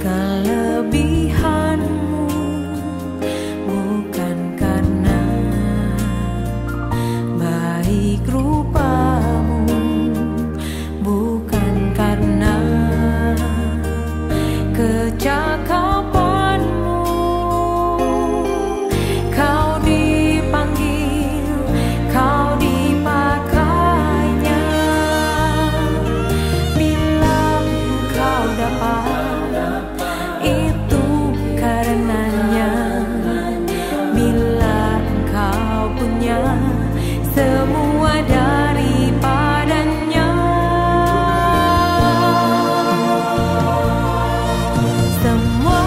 kelebihanmu, bukan karena baik rupamu, bukan karena kecakapanmu. Kau dipanggil, kau dipakainya. Bila kau dapat, itu karenanya. Bila kau punya semua daripadanya, semua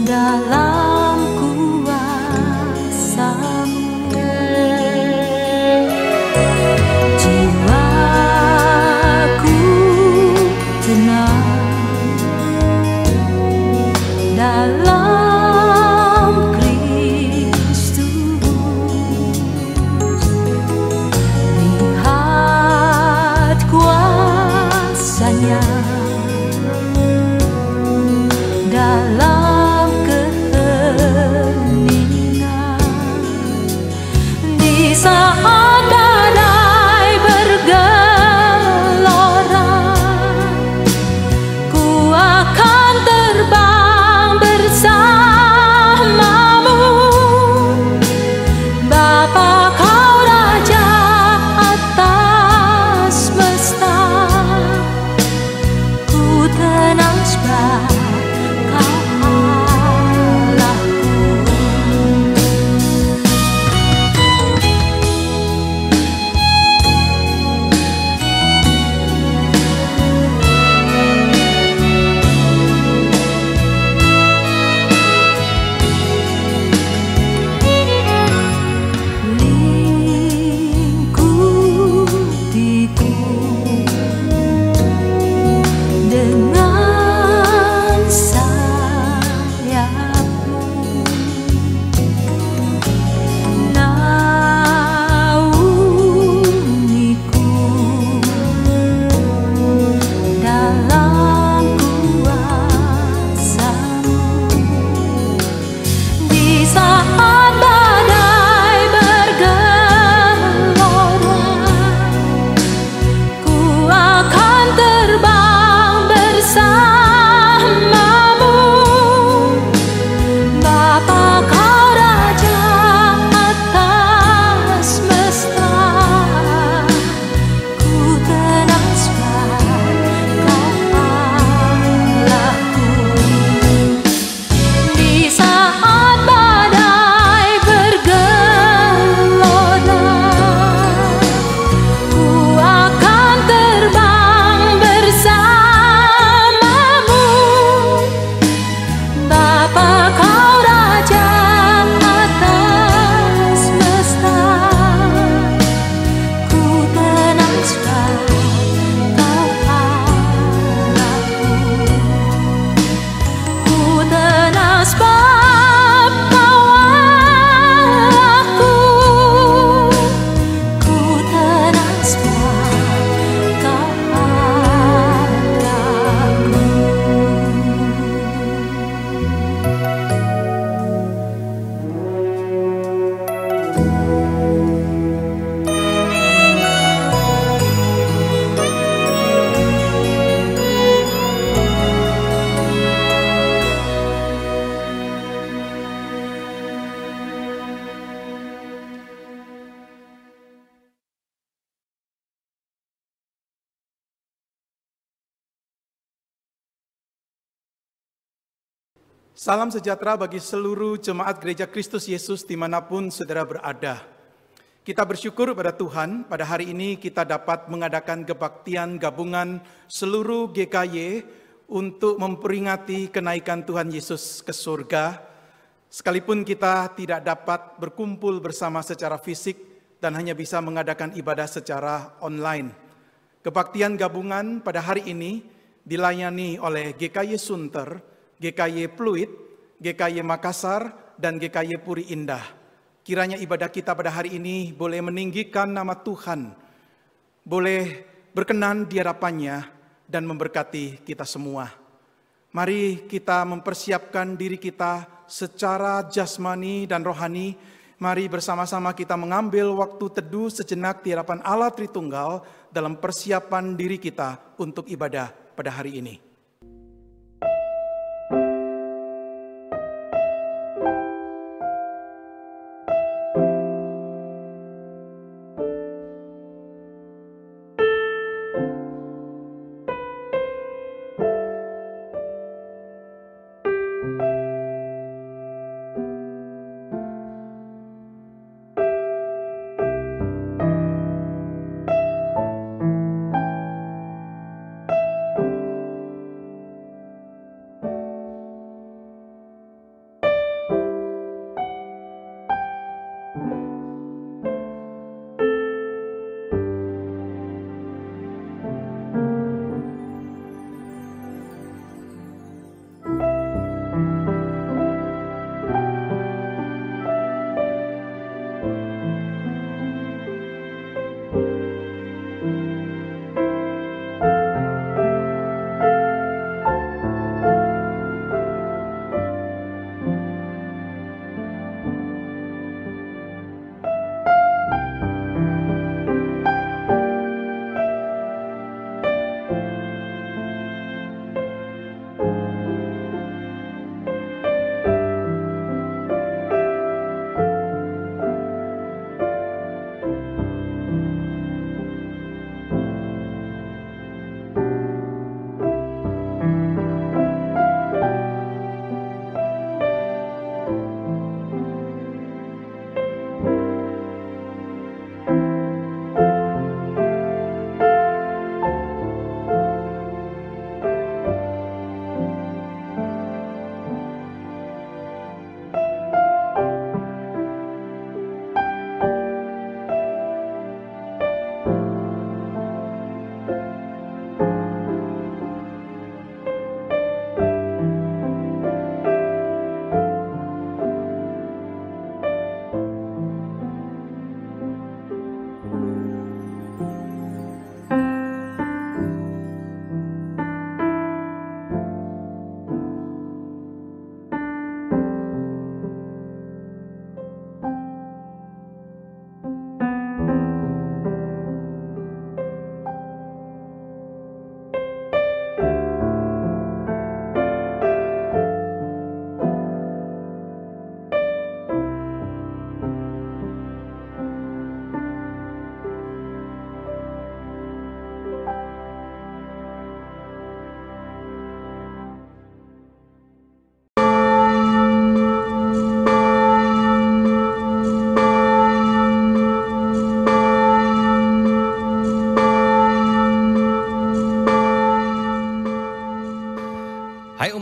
dalam kuasa-Mu. Jiwaku tenang dalam Kristus. Lihat kuasa-Nya dalam keheningan. Di saat badai bergelora, ku akan terbang bersama-Mu. Bapa, Kau Raja atas semesta, ku tenang sebab Kau Allahku. Lingkupiku dengan sayap-Mu, naungiku dalam kuasa-Mu. Di saat badai bergelora, ku akan terbang bersama-Mu. Bapa, Kau Raja atas semesta, ku tenang sebab Kau Allahku. Di saat badai bergelora, ku akan terbang bersama-Mu. Bapa, Kau Raja atas semesta, ku tenang sebab Kau Allahku. Ku tenang sebab Kau Allahku. Ku tenang sebab Kau Allahku. Salam sejahtera bagi seluruh jemaat Gereja Kristus Yesus dimanapun saudara berada. Kita bersyukur pada Tuhan, pada hari ini kita dapat mengadakan kebaktian gabungan seluruh GKY untuk memperingati kenaikan Tuhan Yesus ke surga. Sekalipun kita tidak dapat berkumpul bersama secara fisik dan hanya bisa mengadakan ibadah secara online. Kebaktian gabungan pada hari ini dilayani oleh GKY Sunter, GKY Pluit, GKY Makassar, dan GKY Puri Indah. Kiranya ibadah kita pada hari ini boleh meninggikan nama Tuhan, boleh berkenan di hadapannya dan memberkati kita semua. Mari kita mempersiapkan diri kita secara jasmani dan rohani. Mari bersama-sama kita mengambil waktu teduh sejenak di hadapan Allah Tritunggal dalam persiapan diri kita untuk ibadah pada hari ini.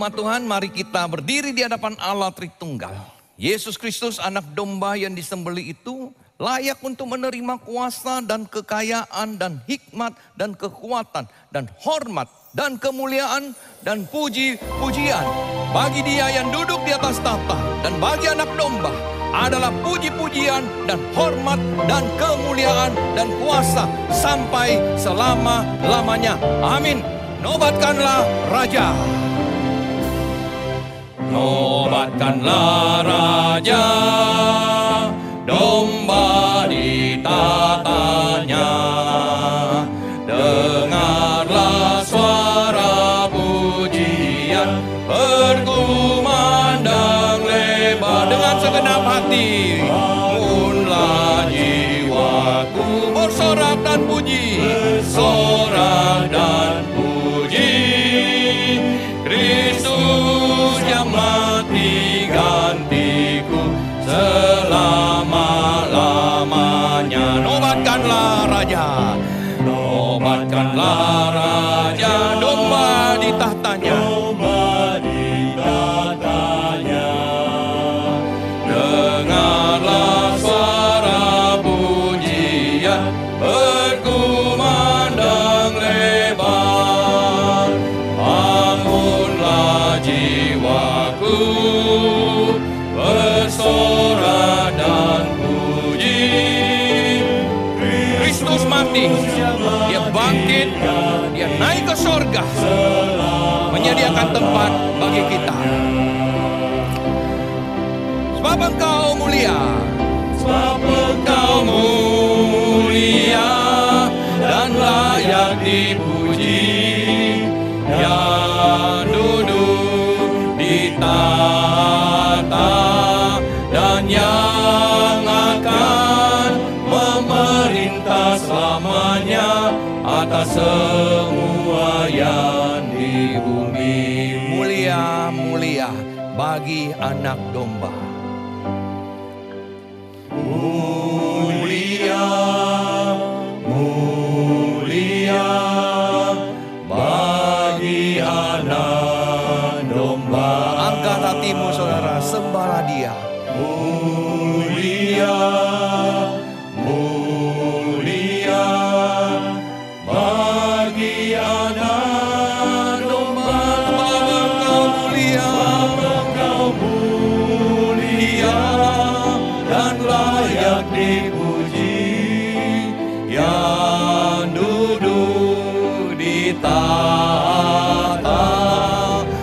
Jemaat Tuhan, mari kita berdiri di hadapan Allah Tritunggal. Yesus Kristus, anak domba yang disembelih itu layak untuk menerima kuasa dan kekayaan dan hikmat dan kekuatan dan hormat dan kemuliaan dan puji-pujian. Bagi Dia yang duduk di atas tahta dan bagi anak domba adalah puji-pujian dan hormat dan kemuliaan dan kuasa sampai selama-lamanya. Amin. Nobatkanlah Raja. Nobatkanlah Raja, domba ditatanya. Dengarlah suara pujian, berkumandang lebar dengan segenap hati. Bangunlah jiwaku, bersorak dan puji, bersorak dan puji. Kristus yang mati gantiku selama-lamanya. Nobatkanlah Raja, nobatkanlah Raja, domba di tahtanya. Dengarlah suara pujian, berkumandang lebar. Bangunlah jiwaku, bersorak dan puji. Kristus mati, Dia bangkit, Dia naik ke sorga, menyediakan tempat bagi kita. Sebab Engkau mulia, sebab Engkau mulia dan layak dipuji. Yang duduk di tahta dan yang akan memerintah selamanya atas semua yang di bumi. Mulia, mulia bagi anak domba. Mulia, mulia bagi anak domba. Angkat hatimu saudara, sembahlah Dia. Mulia, mulia bagi anak domba. Engkau mulia, Engkau mulia dan layak dipuji. Yang duduk di tahta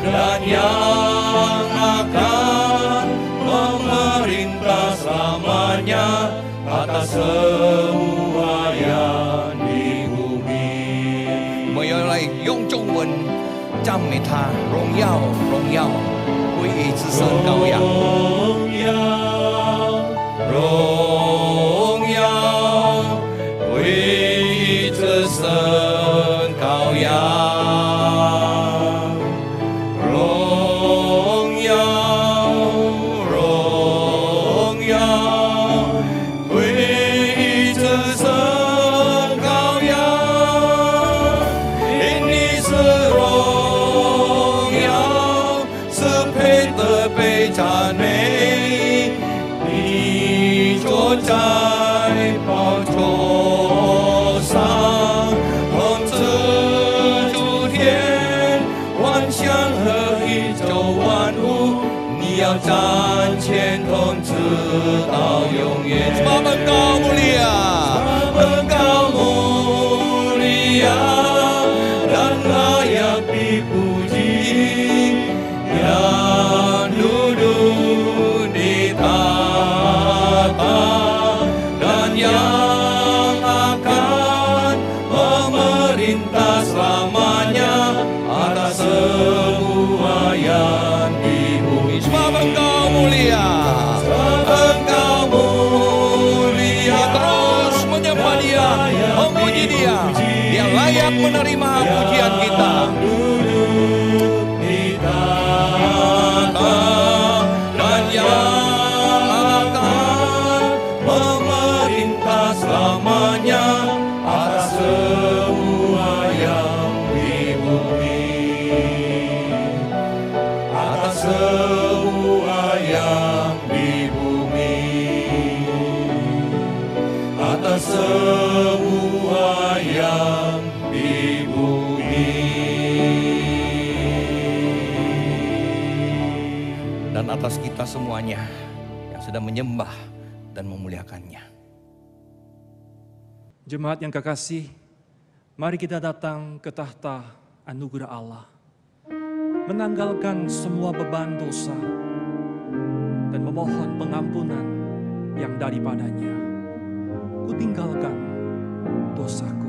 dan yang akan memerintah selamanya atas semua yang di bumi. 我要来用中文赞美他，荣耀，荣耀归于至圣羔羊。荣耀归于至圣羔羊。荣耀，荣耀归于至圣羔羊。因你是荣耀，是配得被赞美。你坐在宝座上，统治诸天，万象和宇宙万物。你要掌权统治到永远。Sebab Engkau mulia, Engkau mulia dan layak dipuji. Yang duduk di tahta dan yang akan memerintah selamanya atas semua yang di bumi. Sebab Engkau mulia, Engkau mulia. Terus menyembah Dia, memuji Dia. Dia layak menerima pujian kita. Dan yang akan memerintah selamanya atas semua yang di bumi. dan atas kita semuanya yang sedang menyembah dan memuliakannya. Jemaat yang kekasih, mari kita datang ke tahta anugerah Allah, menanggalkan semua beban dosa dan memohon pengampunan yang daripadanya. Kutinggalkan dosaku.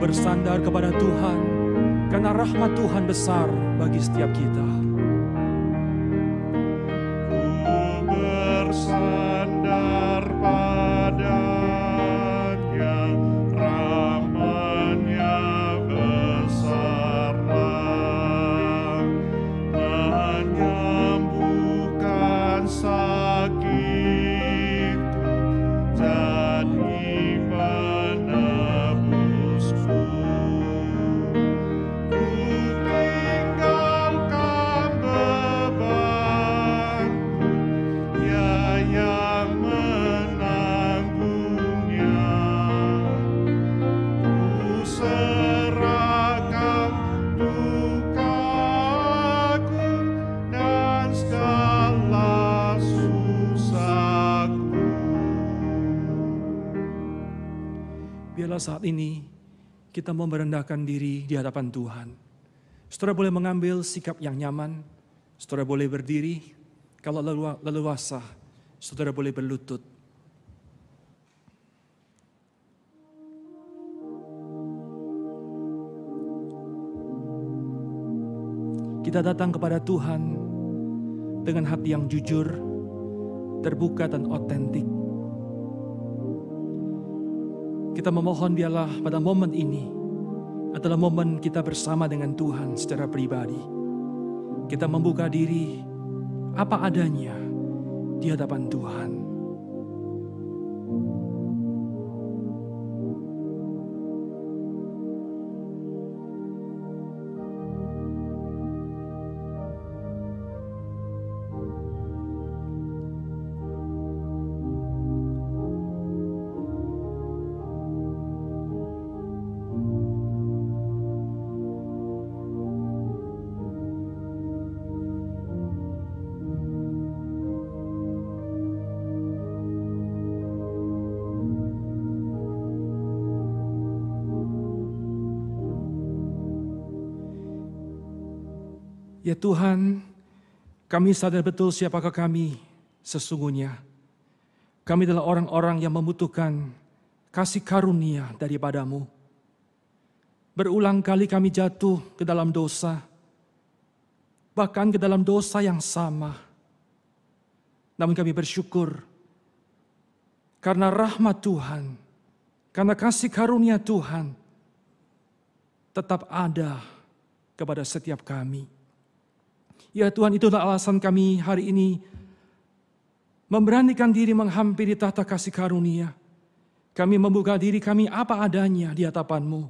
Bersandar kepada Tuhan, karena rahmat Tuhan besar bagi setiap kita. Ku bersandar padanya, rahmat-Nya besarlah, menyembuhkan sakitku, jadi penebusku. Ku tinggalkan bebanku, Ia yang menanggungnya. Ku serahkan dukaku dan segala susahku. Biarlah saat ini kita mau merendahkan diri di hadapan Tuhan. Saudara boleh mengambil sikap yang nyaman, saudara boleh berdiri, kalau leluasa, saudara boleh berlutut. Kita datang kepada Tuhan dengan hati yang jujur, terbuka dan otentik. Kita memohon biarlah pada momen ini adalah momen kita bersama dengan Tuhan secara pribadi. Kita membuka diri apa adanya di hadapan Tuhan. Ya Tuhan, kami sadar betul siapakah kami sesungguhnya. Kami adalah orang-orang yang membutuhkan kasih karunia daripada-Mu. Berulang kali kami jatuh ke dalam dosa, bahkan ke dalam dosa yang sama. Namun kami bersyukur karena rahmat Tuhan, karena kasih karunia Tuhan tetap ada kepada setiap kami. Ya Tuhan, itulah alasan kami hari ini memberanikan diri menghampiri tahta kasih karunia. Kami membuka diri kami apa adanya di hadapan-Mu.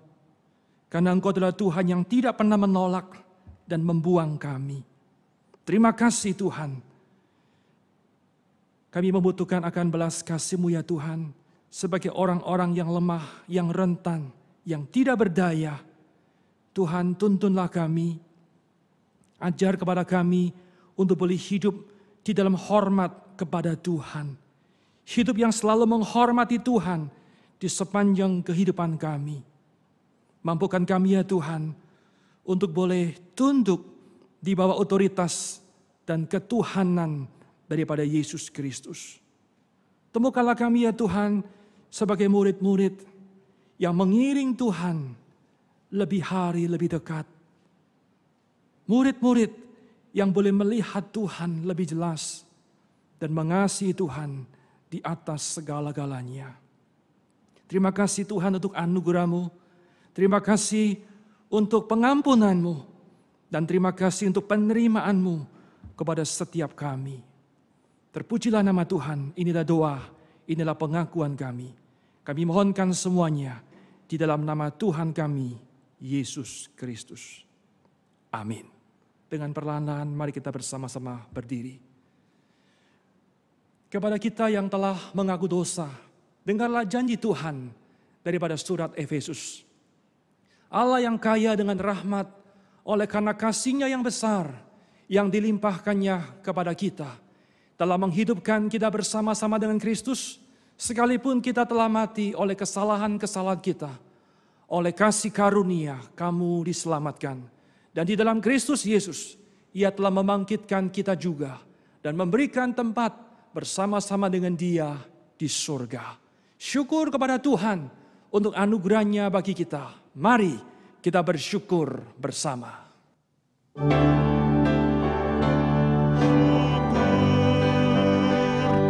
Karena Engkau adalah Tuhan yang tidak pernah menolak dan membuang kami. Terima kasih Tuhan. Kami membutuhkan akan belas kasih-Mu ya Tuhan. Sebagai orang-orang yang lemah, yang rentan, yang tidak berdaya. Tuhan, tuntunlah kami. Ajar kepada kami untuk boleh hidup di dalam hormat kepada Tuhan. Hidup yang selalu menghormati Tuhan di sepanjang kehidupan kami. Mampukan kami ya Tuhan untuk boleh tunduk di bawah otoritas dan ketuhanan daripada Yesus Kristus. Temukanlah kami ya Tuhan sebagai murid-murid yang mengiring Tuhan lebih hari lebih dekat. Murid-murid yang boleh melihat Tuhan lebih jelas dan mengasihi Tuhan di atas segala-galanya. Terima kasih Tuhan untuk anugerah-Mu. Terima kasih untuk pengampunan-Mu. Dan terima kasih untuk penerimaan-Mu kepada setiap kami. Terpujilah nama Tuhan, inilah doa, inilah pengakuan kami. Kami mohonkan semuanya di dalam nama Tuhan kami, Yesus Kristus. Amin. Dengan perlahan-lahan mari kita bersama-sama berdiri. Kepada kita yang telah mengaku dosa, dengarlah janji Tuhan daripada surat Efesus. Allah yang kaya dengan rahmat oleh karena kasih-Nya yang besar yang dilimpahkannya kepada kita, telah menghidupkan kita bersama-sama dengan Kristus, sekalipun kita telah mati oleh kesalahan-kesalahan kita. Oleh kasih karunia kamu diselamatkan. Dan di dalam Kristus Yesus, Ia telah membangkitkan kita juga dan memberikan tempat bersama-sama dengan Dia di surga. Syukur kepada Tuhan untuk anugerah-Nya bagi kita. Mari kita bersyukur bersama. Syukur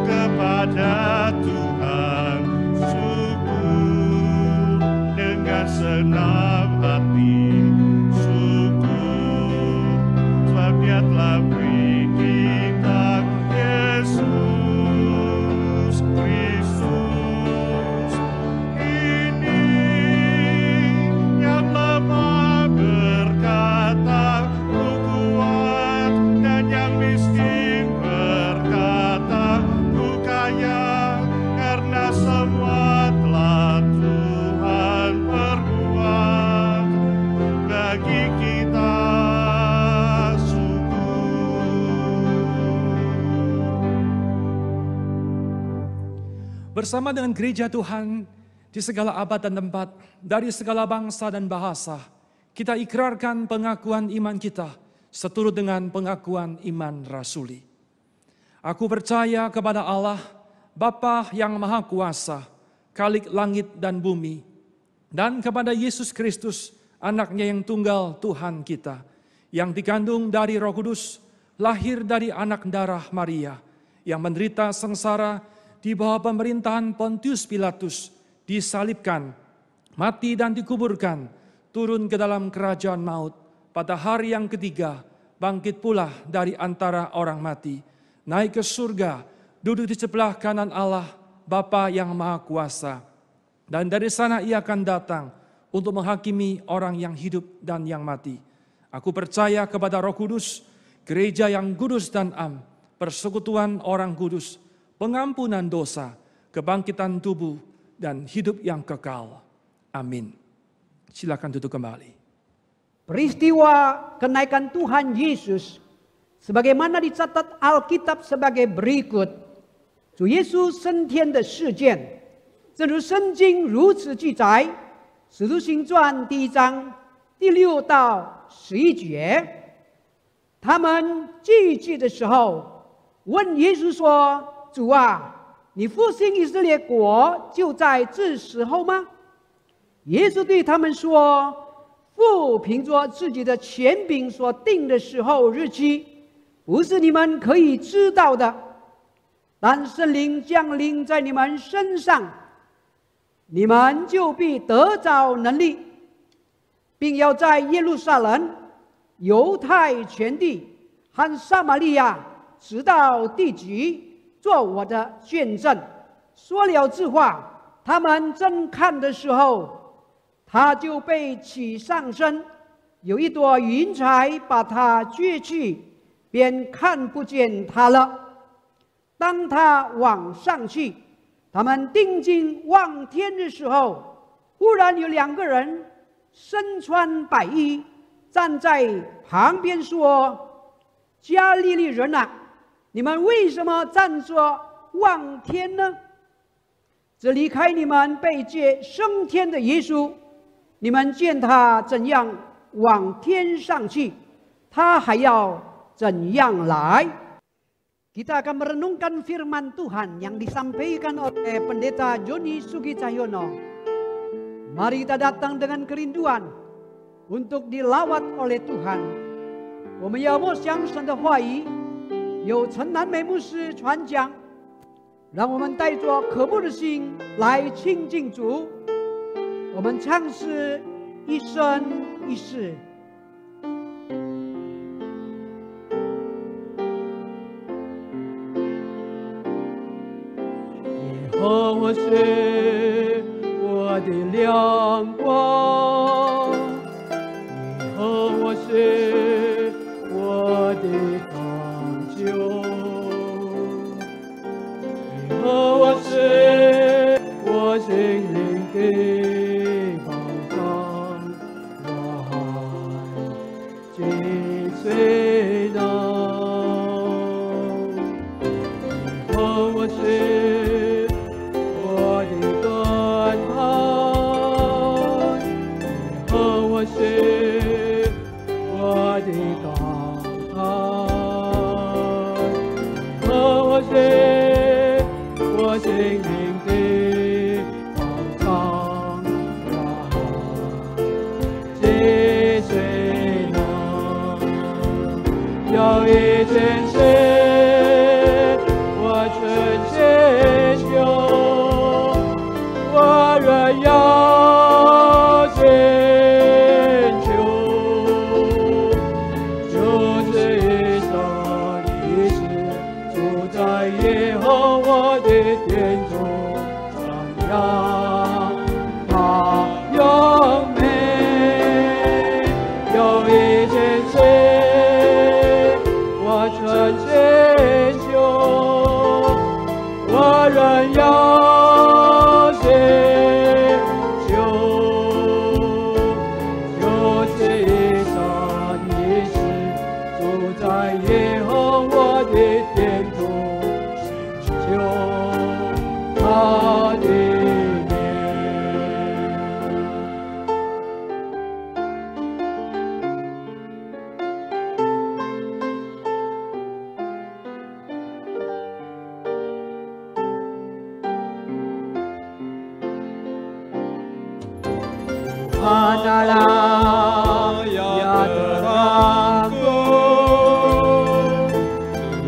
kepada Tuhan, syukur dengan senang hati, syukur sebab Dia telah beri kita Yesus Kristus. Ini yang lemah berkata, "Ku kuat," dan yang miskin berkata, "Ku kaya," karena semua telah Tuhan perbuat bagi kita. Bersama dengan gereja Tuhan di segala abad dan tempat, dari segala bangsa dan bahasa, kita ikrarkan pengakuan iman kita seturut dengan pengakuan iman rasuli. Aku percaya kepada Allah, Bapa yang Maha Kuasa, Khalik langit dan bumi, dan kepada Yesus Kristus, Anak-Nya yang tunggal Tuhan kita, yang dikandung dari Roh Kudus, lahir dari anak darah Maria, yang menderita sengsara di bawah pemerintahan Pontius Pilatus, disalibkan, mati dan dikuburkan, turun ke dalam kerajaan maut, pada hari yang ketiga, bangkit pula dari antara orang mati, naik ke surga, duduk di sebelah kanan Allah, Bapa yang Maha Kuasa. Dan dari sana Ia akan datang untuk menghakimi orang yang hidup dan yang mati. Aku percaya kepada Roh Kudus, gereja yang kudus dan am, persekutuan orang kudus, pengampunan dosa, kebangkitan tubuh, dan hidup yang kekal. Amin. Silakan duduk kembali. Peristiwa kenaikan Tuhan Yesus sebagaimana dicatat Alkitab sebagai berikut. 主耶稣升天的事件，正如圣经如此记载，《使徒行传》第1章第6到11节。他们聚集的时候，问耶稣说：“主啊，你复兴以色列国就在这时候吗？”耶稣对他们说：“父凭着自己的权柄所定的时候日期，不是你们可以知道的。但圣灵降临在你们身上，你们就必得着能力，并要在耶路撒冷、犹太全地和撒玛利亚直到地极，做我的见证。”说了这话，他们正看的时候，他就被起上身，有一朵云彩把他撅去，便看不见他了。当他往上去，他们定睛望天的时候，忽然有2个人身穿白衣站在旁边说：“加利利人啊，你们为什么站着望天呢？这离开你们被接升天的耶稣，你们见他怎样往天上去，他还要怎样来？” Kita akan merenungkan firman Tuhan yang disampaikan oleh Pendeta Joni Sugicahyono Mari kita datang dengan kerinduan untuk dilawat oleh Tuhan。我们要默想神的话语，由陈南美牧师传讲，让我们带着渴慕的心来亲近主。我们唱诗一生一世。耶和华是我的亮光，耶和华是我的拯救，耶和华是我心灵的保障，我还紧随呢。耶和华是我的根牌，耶和华是我的高台，耶和华是我心灵的保障，我紧随呢。有一件事我纯切求，我仍要寻求，就是一生一世住在耶和华的殿中，瞻仰他荣美。有一件事我纯切求，我仍要寻求，就是一生一世住在耶和华的殿中，寻求他的面。Tuhanlah yang terangku,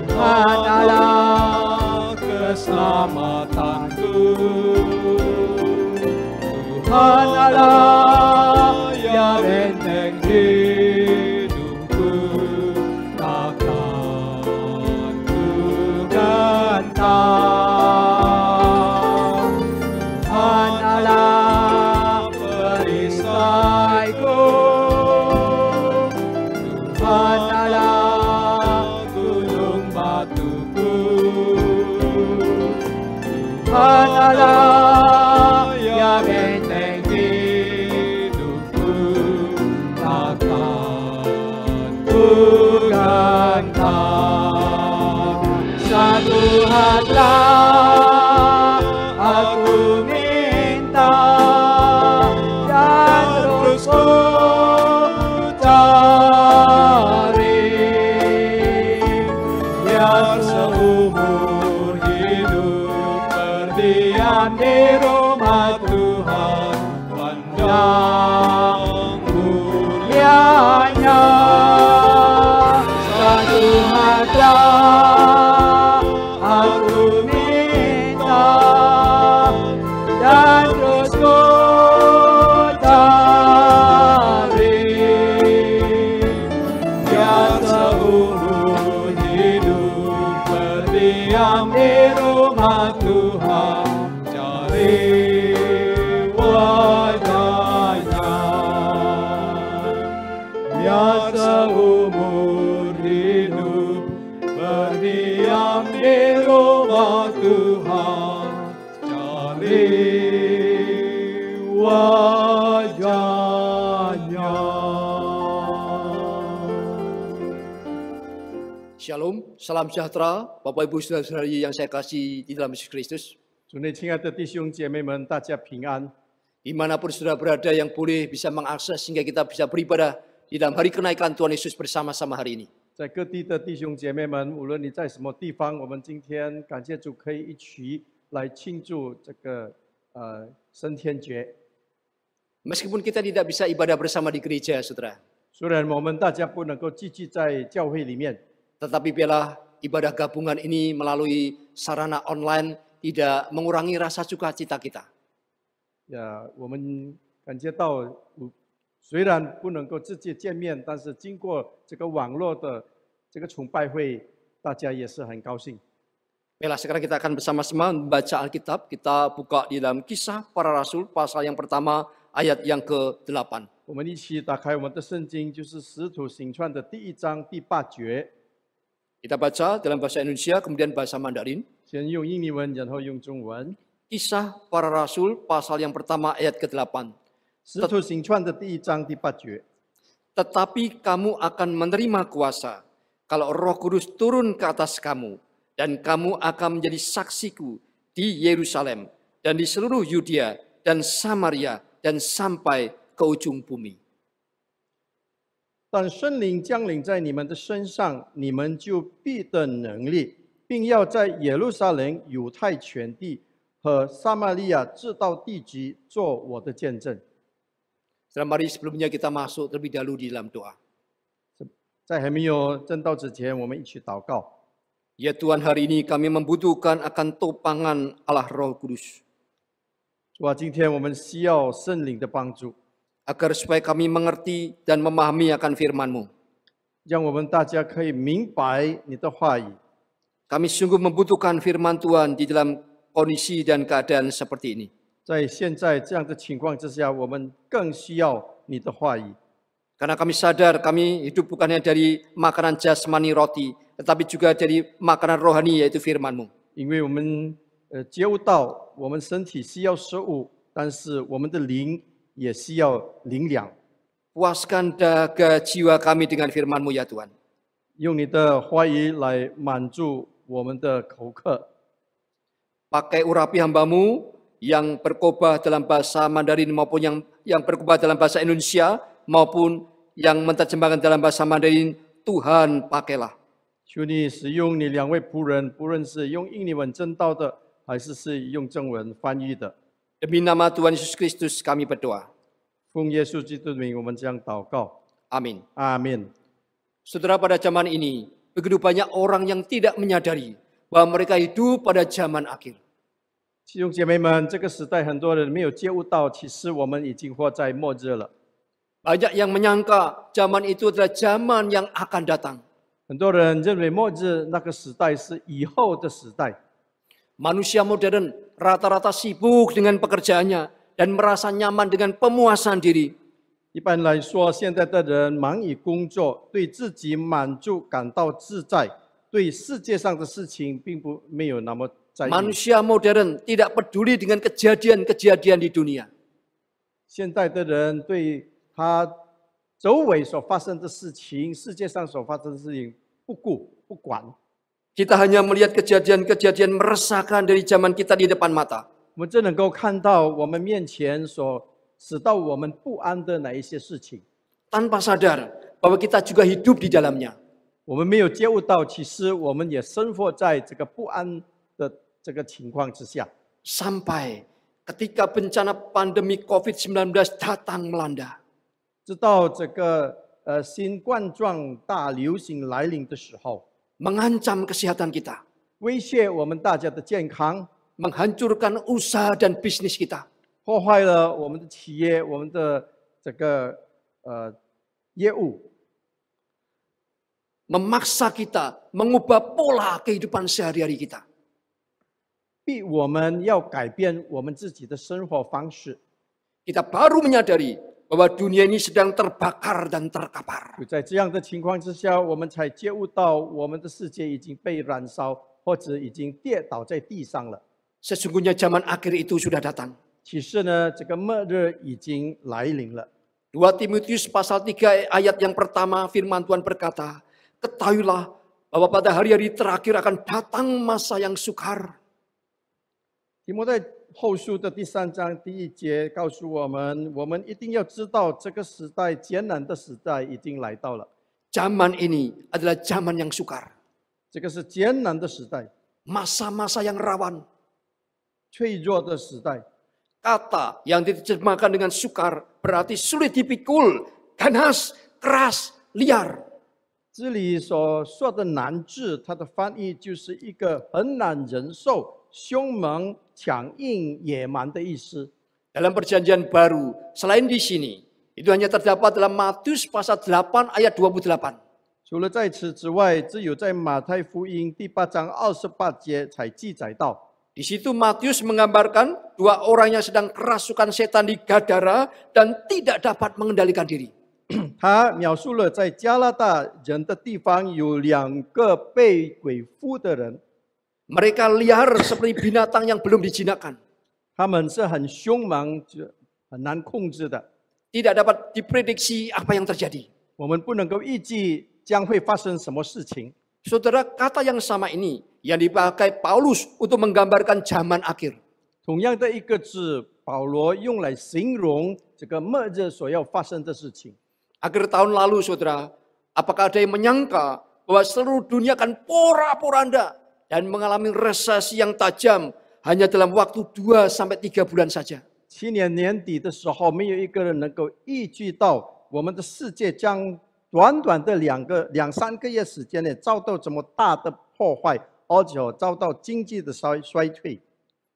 Tuhanlah keselamatanku, Tuhanlah yang benteng hidupku, takkan ku gentar. Tuhanlah perisaiku, Tuhanlah gunung batuku, Tuhanlah yang benteng hidupku, takkan ku gentar. Satu hatlah aku minta, dan terus ku cari, biar seumur hidup berdiam di rumah Tuhan, pandang mulianya. Satu hatlah aku minta, dan terus ku cari, biar seumur hidup berdiam di rumah Tuhan, cari wajahnya. Biar seumur hidup berdiam di rumah Tuhan, cari wajahnya. Shalom, salam sejahtera, Bapak Ibu Saudara-saudari yang saya kasih di dalam Yesus Kristus. 主内亲爱的弟兄姐妹们，大家平安。 Dimanapun saudara berada yang boleh bisa mengakses sehingga kita bisa beribadah di dalam hari kenaikan Tuhan Yesus bersama-sama hari ini. 在各地的弟兄姐妹们，无论你在什么地方，我们今天感谢主，可以一起来庆祝这个升天节。Meskipun kita tidak bisa ibadah bersama di gereja, saudara. 虽然我们大家不能够聚集在教会里面， Tetapi biarlah ibadah gabungan ini melalui sarana online tidak mengurangi rasa sukacita kita. 我们感觉到，虽然不能够直接见面，但是经过这个网络的这个崇拜会，大家也是很高兴。 Baiklah, sekarang kita akan bersama-sama membaca Alkitab. Kita buka di dalam Kisah Para Rasul pasal yang pertama ayat yang ke-8. 我们一起打开我们的圣经，就是《使徒行传》的第1章第8节。 Kita baca dalam bahasa Indonesia, kemudian bahasa Mandarin. 先用印尼文，然后用中文。 Kisah Para Rasul pasal yang pertama ayat ke-8. 使徒行传的第1章第8节。 Tetapi kamu akan menerima kuasa kalau Roh Kudus turun ke atas kamu, dan kamu akan menjadi saksiku di Yerusalem dan di seluruh Yudea dan Samaria dan sampai ke ujung bumi. 但圣灵降临在你们的身上，你们就必得能力，并要在耶路撒冷、犹太全地和撒玛利亚直到地极做我的见证。 Saudara, mari sebelumnya kita masuk terlebih dahulu di dalam doa. 在还没有正道之前，我们一起祷告。 Ya Tuhan, hari ini kami membutuhkan akan topangan Allah Roh Kudus. 主啊，今天我们需要圣灵的帮助， Agar supaya kami mengerti dan memahami akan firman-Mu. 让我们大家可以明白你的话语。 Kami sungguh membutuhkan firman Tuhan di dalam kondisi dan keadaan seperti ini. 在现在这样的情况之下，我们更需要你的话语。 Karena kami sadar kami hidup bukan hanya dari makanan jasmani roti, tetapi juga dari makanan rohani yaitu firman-Mu. 因为我们觉悟到我们身体需要食物，但是我们的灵也需要灵粮。 Puaskan dahaga jiwa kami dengan firman-Mu ya Tuhan. 用你的话语来满足我们的口渴。 Pakai urapi hamba-Mu yang berkhotbah dalam bahasa Mandarin maupun yang berkhotbah dalam bahasa Indonesia maupun yang menerjemahkan dalam bahasa Mandarin, Tuhan pakailah. 求你使用你2位仆人，不论是用印尼文正道的，还是用正文翻译的。 Demi nama Tuhan Yesus Kristus kami berdoa. 奉耶稣基督的名，我们这样祷告。 Amin. 阿门。 Saudara, pada zaman ini begitu banyak orang yang tidak menyadari bahwa mereka hidup pada zaman akhir. 弟兄姐妹们，这个时代很多人没有觉悟到，其实我们已经活在末日了。 Banyak yang menyangka zaman itu adalah zaman yang akan datang. 很多人认为末日那个时代是以后的时代。 Manusia modern rata-rata sibuk dengan pekerjaannya dan merasa nyaman dengan pemuasan diri. 一般来说，现在的人忙于工作，对自己满足感到自在，对世界上的事情没有那么在意。 Manusia modern tidak peduli dengan kejadian-kejadian di dunia. 现在的人对他周围所发生的事情，世界上所发生的事情不顾不管。 Kita hanya melihat kejadian-kejadian meresahkan dari zaman kita di depan mata. 我们只能够看到我们面前所使到我们不安的哪一些事情， Tanpa sadar bahwa kita juga hidup di dalamnya. 我们没有觉悟到，其实我们也生活在这个不安的这个情况之下。 Sampai ketika bencana pandemi COVID-19 datang melanda. 直到这个新冠状大流行来临的时候， Mengancam kesehatan kita. 威胁我们大家的健康， Menghancurkan usaha dan bisnis kita. 破坏了我们的企业，我们的这个业务， Memaksa kita mengubah pola kehidupan sehari-hari kita. 逼我们要改变我们自己的生活方式。 Kita baru menyadari bahwa dunia ini sedang terbakar dan terkapar. 就在这样的情况之下，我们才觉悟到我们的世界已经被燃烧，或者已经跌倒在地上了。 Sesungguhnya zaman akhir itu sudah datang. 其实呢，这个末日已经来临了。 2 Timotius pasal 3 ayat yang pertama firman Tuhan berkata, ketahuilah bahwa pada hari-hari terakhir akan datang masa yang sukar. 提摩太后书的第3章第1节告诉我们，我们一定要知道这个时代艰难的时代已经来到了。 Zaman ini adalah zaman yang sukar. 这个是艰难的时代， Masa-masa yang rawan. 脆弱的时代， Kata yang diterjemahkan dengan sukar berarti sulit dipikul, ganas, keras, liar. 这里所说的难治，它的翻译就是一个很难忍受、凶猛、强硬、野蛮的意思。 Dalam perjanjian baru, selain di sini, itu hanya terdapat dalam Matius pasal 8 ayat 28. 除了在此之外，只有在马太福音第8章28节才记载到。 Di situ Matius menggambarkan dua orang yang sedang kerasukan setan di Gadara dan tidak dapat mengendalikan diri. 他描述了在加拉大人的地方有2个被鬼附的人， Mereka liar seperti binatang yang belum dijinakkan. 他们是很凶猛，很难控制的。 Tidak dapat diprediksi apa yang terjadi. 我们不能够预计将会发生什么事情。 Saudara, kata yang sama ini yang dipakai Paulus untuk menggambarkan zaman akhir. 同样的一个字，保罗用来形容这个末日所要发生的事情。 Akhir tahun lalu, saudara, apakah ada yang menyangka bahwa seluruh dunia akan porak-poranda dan mengalami resesi yang tajam hanya dalam waktu 2 sampai 3 bulan saja? 去年年底的时候，没有一个人能够预计到我们的世界将短短的2、3个月时间内遭到这么大的破坏，而且遭到经济的衰退。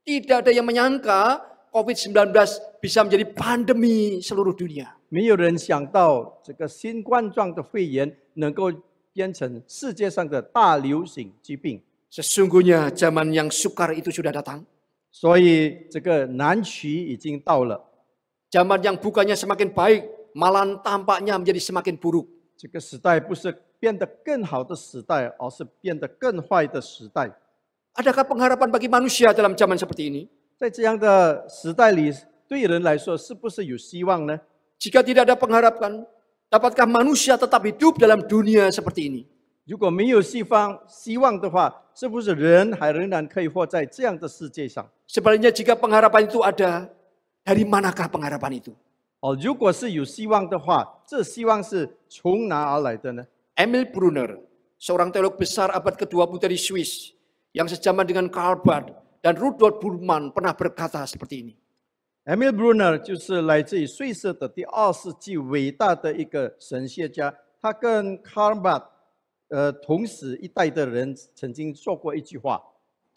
Tidak ada yang menyangka COVID-19 bisa menjadi pandemi seluruh dunia. 没有人想到这个新冠状的肺炎能够变成世界上的大流行疾病。 Sesungguhnya zaman yang sukar itu sudah datang. 所以这个难期已经到了。 Zaman yang bukannya semakin baik, malah tampaknya menjadi semakin buruk. 这个时代不是变得更好的时代，而是变得更坏的时代。 Adakah pengharapan bagi manusia dalam zaman seperti ini? 在这样的时代里，对人来说是不是有希望呢？ Jika tidak ada pengharapan, dapatkah manusia tetap hidup dalam dunia seperti ini? 如果没有希望的话，是不是人还仍然可以活在这样的世界上？ Sebaliknya jika pengharapan itu ada, dari manakah pengharapan itu? 如果是有希望的话，这希望是从哪而来的呢？ Emil Brunner, seorang teolog besar abad ke-20 dari Swiss, yang sejaman dengan Karl Barth dan Rudolf Bultmann pernah berkata seperti ini. Emil Brunner 就是来自于瑞士的第2世纪伟大的一个神学家，他跟 Karl Barth 同时一代的人曾经说过一句话。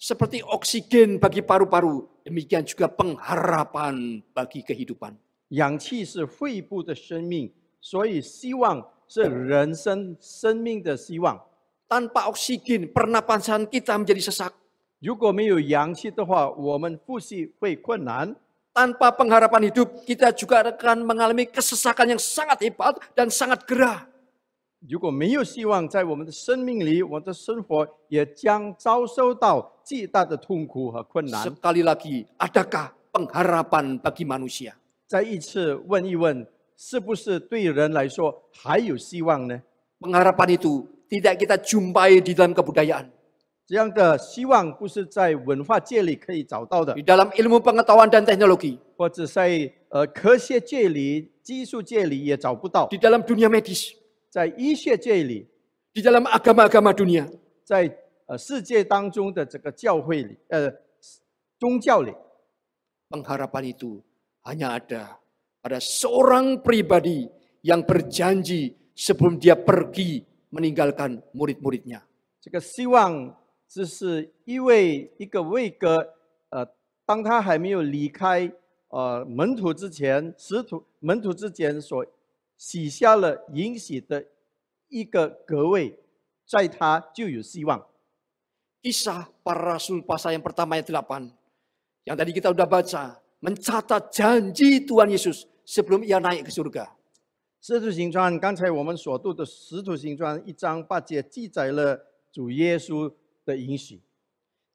Seperti oksigen bagi paru-paru, demikian juga pengharapan bagi kehidupan. 氧气是肺部的生命，所以希望是人生命的希望。 Tanpa oksigen, pernapasan kita menjadi sesak. 如果没有氧气的话，我们呼吸会困难。 Tanpa pengharapan hidup, kita juga akan mengalami kesesakan yang sangat hebat dan sangat gerah. 如果没有希望，在我们的生命里，我们的生活也将遭受到巨大的痛苦和困难。 Sekali lagi, adakah pengharapan bagi manusia? 再一次问一问，是不是对人来说还有希望呢？ Pengharapan itu tidak kita jumpai di dalam kebudayaan. 这样的希望不是在文化界里可以找到的， Di dalam ilmu pengetahuan dan teknologi. 或者在科学界里、技术界里也找不到， Di dalam dunia medis. 在医学界里， Di dalam agama-agama dunia. 在世界当中的这个教会里，宗教里， Pengharapan itu hanya ada pada seorang pribadi yang berjanji sebelum dia pergi meninggalkan murid-muridnya. 这个希望只是一个位格，当他还没有离开门徒之前，门徒之前所许下了允许的一个格位，在他就有希望。 Kisah para rasul pasal yang pertama ayat 8. Yang tadi kita sudah baca. Mencatat janji Tuhan Yesus sebelum ia naik ke surga. 使徒行传刚才我们所读的使徒行传1章8节记载了主耶稣的应许。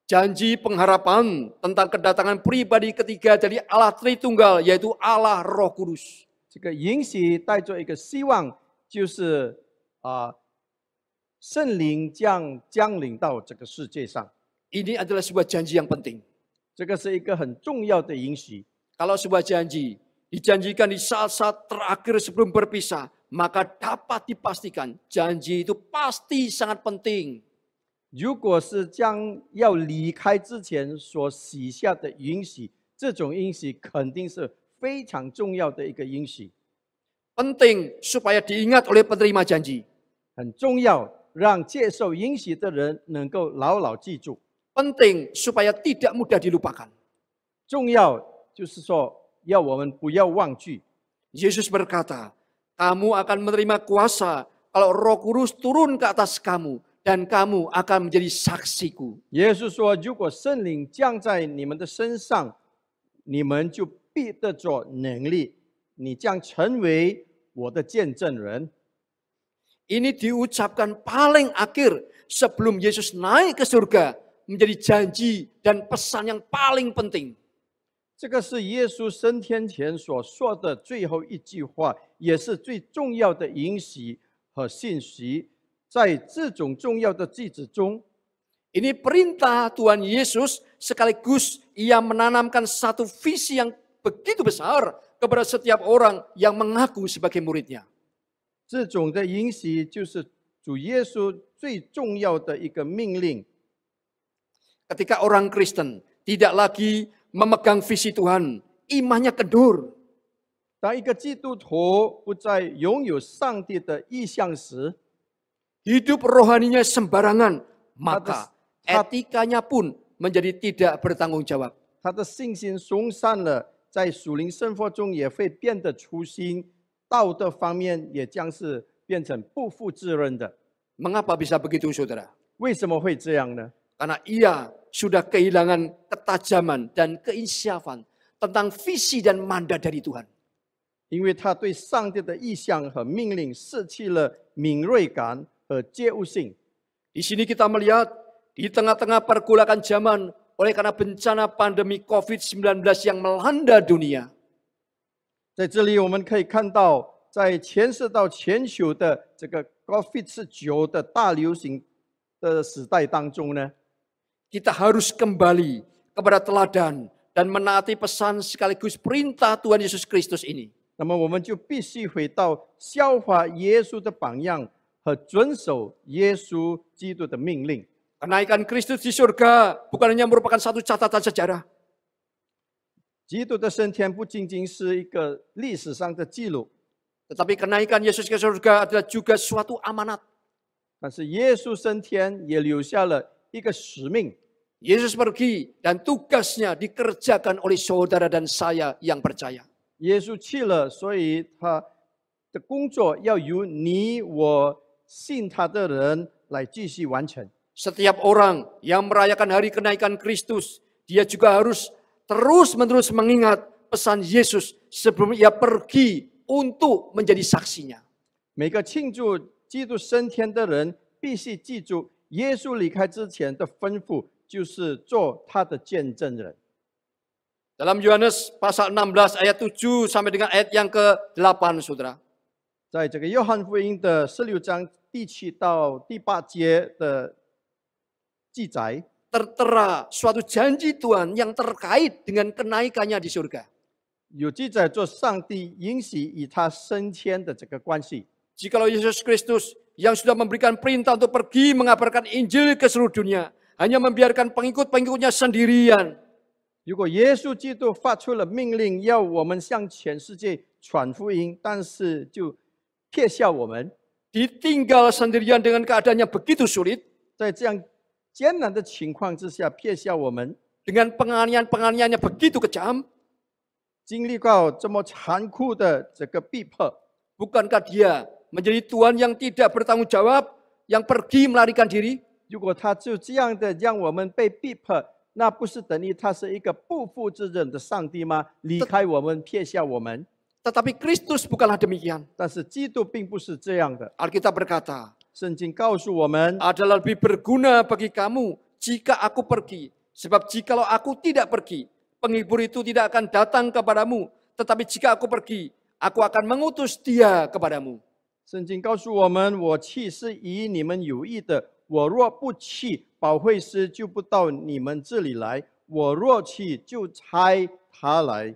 Janji pengharapan tentang kedatangan pribadi ketiga dari Allah Tritunggal, yaitu Allah Roh Kudus. 这个应许带着一个希望，就是圣灵降临到这个世界上。 Ini adalah sebuah janji yang penting. 这个是一个很重要的应许。 Kalau sebuah janji dijanjikan di saat-saat terakhir sebelum berpisah, maka dapat dipastikan janji itu pasti sangat penting. 如果是将要离开之前所许下的允许，这种应许肯定是非常重要的一个应许， Penting supaya diingat oleh penerima janji. 很重要，让接受应许的人能够牢牢记住。 Penting supaya tidak mudah dilupakan. 重要就是说，要我们不要忘记。 Yesus berkata, kamu akan menerima kuasa kalau Roh Kudus turun ke atas kamu dan kamu akan menjadi saksiku. 耶稣说：“如果圣灵降在你们的身上，你们就必得着能力，你将成为我的见证人。” Ini diucapkan paling akhir sebelum Yesus naik ke surga, menjadi janji dan pesan yang paling penting. 这个是耶稣升天前所说的最后一句话，也是最重要的应许和信息。在这种重要的句子中， Ini perintah Tuhan Yesus sekaligus ia menanamkan satu visi yang begitu besar kepada setiap orang yang mengaku sebagai muridnya. 这种的应许就是主耶稣最重要的一个命令。 Ketika orang Kristen tidak lagi memegang visi Tuhan, imannya kendur. 当一个基督徒不再拥有上帝的意向时， Hidup rohaninya sembarangan, maka etikanya pun menjadi tidak bertanggung jawab. 他的信心松散了，在属灵生活中也会变得粗心，道德方面也将是变成不负责任的。 Mengapa bisa begitu, saudara? 为什么会这样呢？ Karena ia sudah kehilangan ketajaman dan keinsyafan tentang visi dan mandat dari Tuhan. 因为他对上帝的意向和命令失去了敏锐感和觉悟性。 Di sini kita melihat di tengah-tengah pergolakan zaman oleh karena bencana pandemi COVID-19 yang melanda dunia. 在这里我们可以看到，在牵涉到全球的这个 COVID-19 的大流行的时代当中呢， Kita harus kembali kepada teladan dan menaati pesan sekaligus perintah Tuhan Yesus Kristus ini. 那么我们就必须回到效法耶稣的榜样和遵守耶稣基督的命令。 Kenaikan Kristus di surga bukan hanya merupakan satu catatan sejarah. 基督的升天不仅仅是一个历史上的记录， Tetapi kenaikan Yesus ke surga adalah juga suatu amanat. 但是耶稣升天也留下了一个使命。 Yesus pergi dan tugasnya dikerjakan oleh saudara dan saya yang percaya. 耶稣去了，所以他的工作要由你我信他的人来继续完成。 Setiap orang yang merayakan hari kenaikan Kristus, dia juga harus terus-menerus mengingat pesan Yesus sebelum ia pergi untuk menjadi saksinya. 每个庆祝基督升天的人必须记住，耶稣离开之前的吩咐就是做他的见证人。 Dalam Yohanes pasal 16 ayat 7 sampai dengan ayat yang ke-8, saudara. 在这个约翰福音的16章第7到第8节的记载， Tertera suatu janji Tuhan yang terkait dengan kenaikannya di surga. 有记载做上帝应许与他升天的这个关系。 Jikalau Yesus Kristus yang sudah memberikan perintah untuk pergi mengabarkan Injil ke seluruh dunia, hanya membiarkan pengikut-pengikutnya sendirian. 如果耶稣基督发出了命令，要我们向全世界传福音，但是就撇下我们， Ditinggal sendirian dengan keadaan yang begitu sulit, 在这样艰难的情况之下撇下我们， dengan penganiayaan-penganiayaan yang begitu kejam, 经历过这么残酷的这个逼迫， bukankah dia menjadi Tuhan yang tidak bertanggung jawab, yang pergi melarikan diri? 如果他就这样的让我们被逼迫，那不是等于他是一个不负责任的上帝吗？离开我们，撇下我们。 Tetapi Kristus bukanlah demikian. 但是基督并不是这样的， Alkitab berkata, 圣经告诉我们， adalah lebih berguna bagi kamu jika aku pergi. Sebab jikalau aku tidak pergi, penghibur itu tidak akan datang kepadamu. Tetapi jika aku pergi, aku akan mengutus dia kepadamu. 圣经告诉我们，我去是以你们有益的。我若不去，保惠师就不到你们这里来；我若去，就差他来。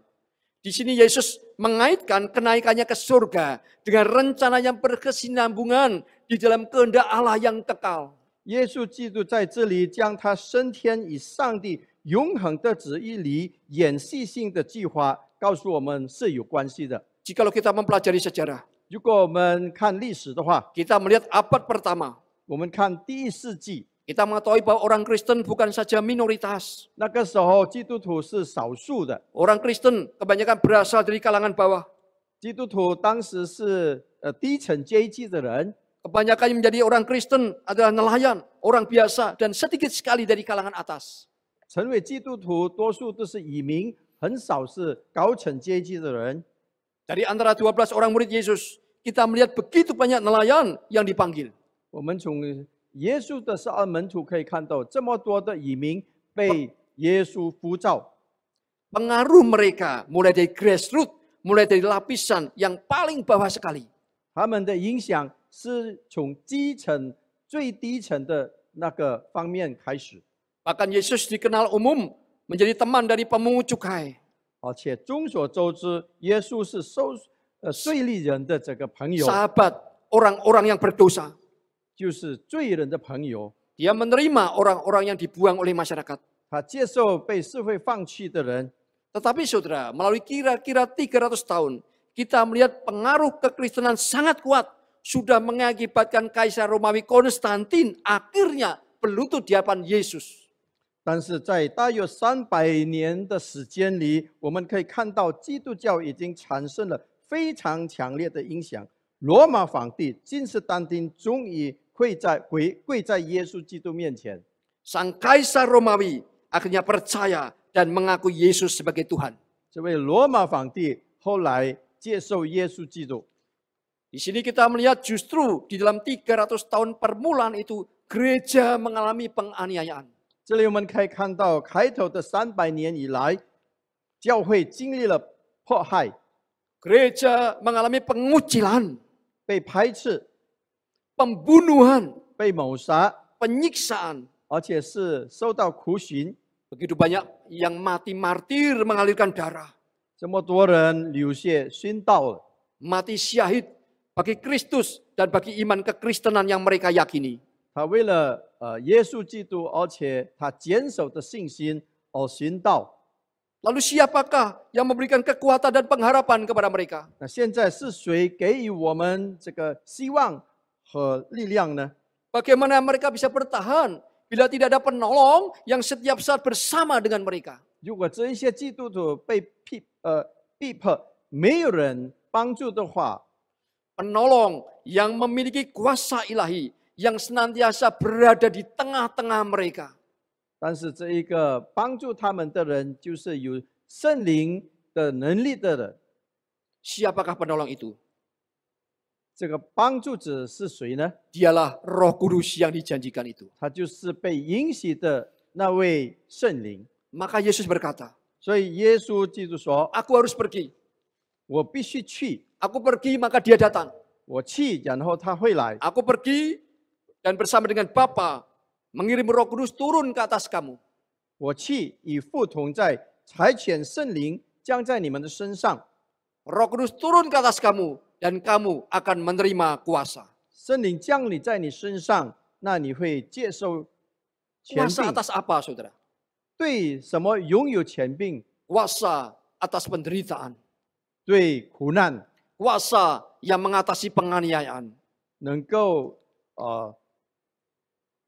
Di sini Yesus mengaitkan kenaikannya ke surga dengan rencana yang berkesinambungan di dalam kehendak Allah yang kekal. 耶稣基督在这里将他升天与上帝永恒的旨意里演戏性的计划，告诉我们是有关系的。 Jikalau kita mempelajari sejarah, 如果我们看历史的话， kita melihat abad pertama, 我们看第1世纪， kita mengetahui bahwa orang Kristen bukan saja minoritas. 那个时候基督徒是少数的， Orang Kristen kebanyakan berasal dari kalangan bawah. 基督徒当时是低层阶级的人， Kebanyakan yang menjadi orang Kristen adalah nelayan, orang biasa, dan sedikit sekali dari kalangan atas. 成为基督徒多数都是移民，很少是高层阶级的人。 Dari antara 12 orang murid Yesus, kita melihat begitu banyak nelayan yang dipanggil. 我们从耶稣的12门徒可以看到，这么多的移民被耶稣呼召。 Pengaruh mereka mulai dari grassroots, mulai dari lapisan yang paling bawah sekali. 他们的影响是从基层最低层的那个方面开始， Bahkan Yesus dikenal umum menjadi teman dari pemungut cukai. 而且众所周知，耶稣是税吏人的这个朋友， Sahabat orang-orang yang berdosa. 就是罪人的朋友。 Dia menerima orang-orang yang dibuang oleh masyarakat. 他接受被社会放弃的人， Tetapi saudara, melalui kira-kira 300 tahun, kita melihat pengaruh kekristenan sangat kuat sudah mengakibatkan Kaisar Romawi Konstantin akhirnya berlutut di hadapan Yesus. 但是在大约300年的时间里，我们可以看到基督教已经产生了非常强烈的影响。罗马皇帝君士坦丁终于跪在耶稣基督面前， Sang Kaisar Romawi akhirnya percaya dan mengakui Yesus sebagai Tuhan. 这位罗马皇帝后来接受耶稣基督。 Di sini kita melihat justru di dalam 300 tahun permulaan itu gereja mengalami penganiayaan. 这里我们可以看到，开头的300年以来，教会经历了迫害、 Gereja mengalami pengucilan, 被排斥、 pembunuhan, 被谋杀， penyiksaan. 而且是受到酷刑。 Begitu banyak yang mati martir mengalirkan darah. 这么多人流血殉道了， Mati syahid bagi Kristus dan bagi iman kekristenan yang mereka yakini. 他为了耶稣基督，而且他坚守的信心而殉道。 Lalu siapakah yang memberikan kekuatan dan pengharapan kepada mereka? 那现在是谁给予我们这个希望和力量呢？ Bagaimana mereka bisa bertahan bila tidak ada penolong yang setiap saat bersama dengan mereka? 如果这一些基督徒被逼迫，没有人帮助的话， Penolong yang memiliki kuasa ilahi yang senantiasa berada di tengah-tengah mereka. 但是这一个帮助他们的人，就是有圣灵的能力的人。 Siapakah penolong itu? 这个帮助者是谁呢？ Dialah Roh Kudus yang dijanjikan itu. 他就是被允许的那位圣灵。 Maka Yesus berkata, 所以耶稣基督说 Aku harus pergi. 我必须去， Aku pergi maka dia datang. 我去，然后他会来。 Aku pergi dan bersama dengan Bapa mengirim Roh Kudus turun ke atas kamu. 我去，与父同在，差遣圣灵降在你们的身上。 Roh Kudus turun ke atas kamu dan kamu akan menerima kuasa. 圣灵降临在你身上，那你会接受权 Kuasa 柄。 atas apa, saudara? 对什么拥有权柄？ Kuasa atas penderitaan. 对苦难 Kuasa yang mengatasi penganiayaan. 能够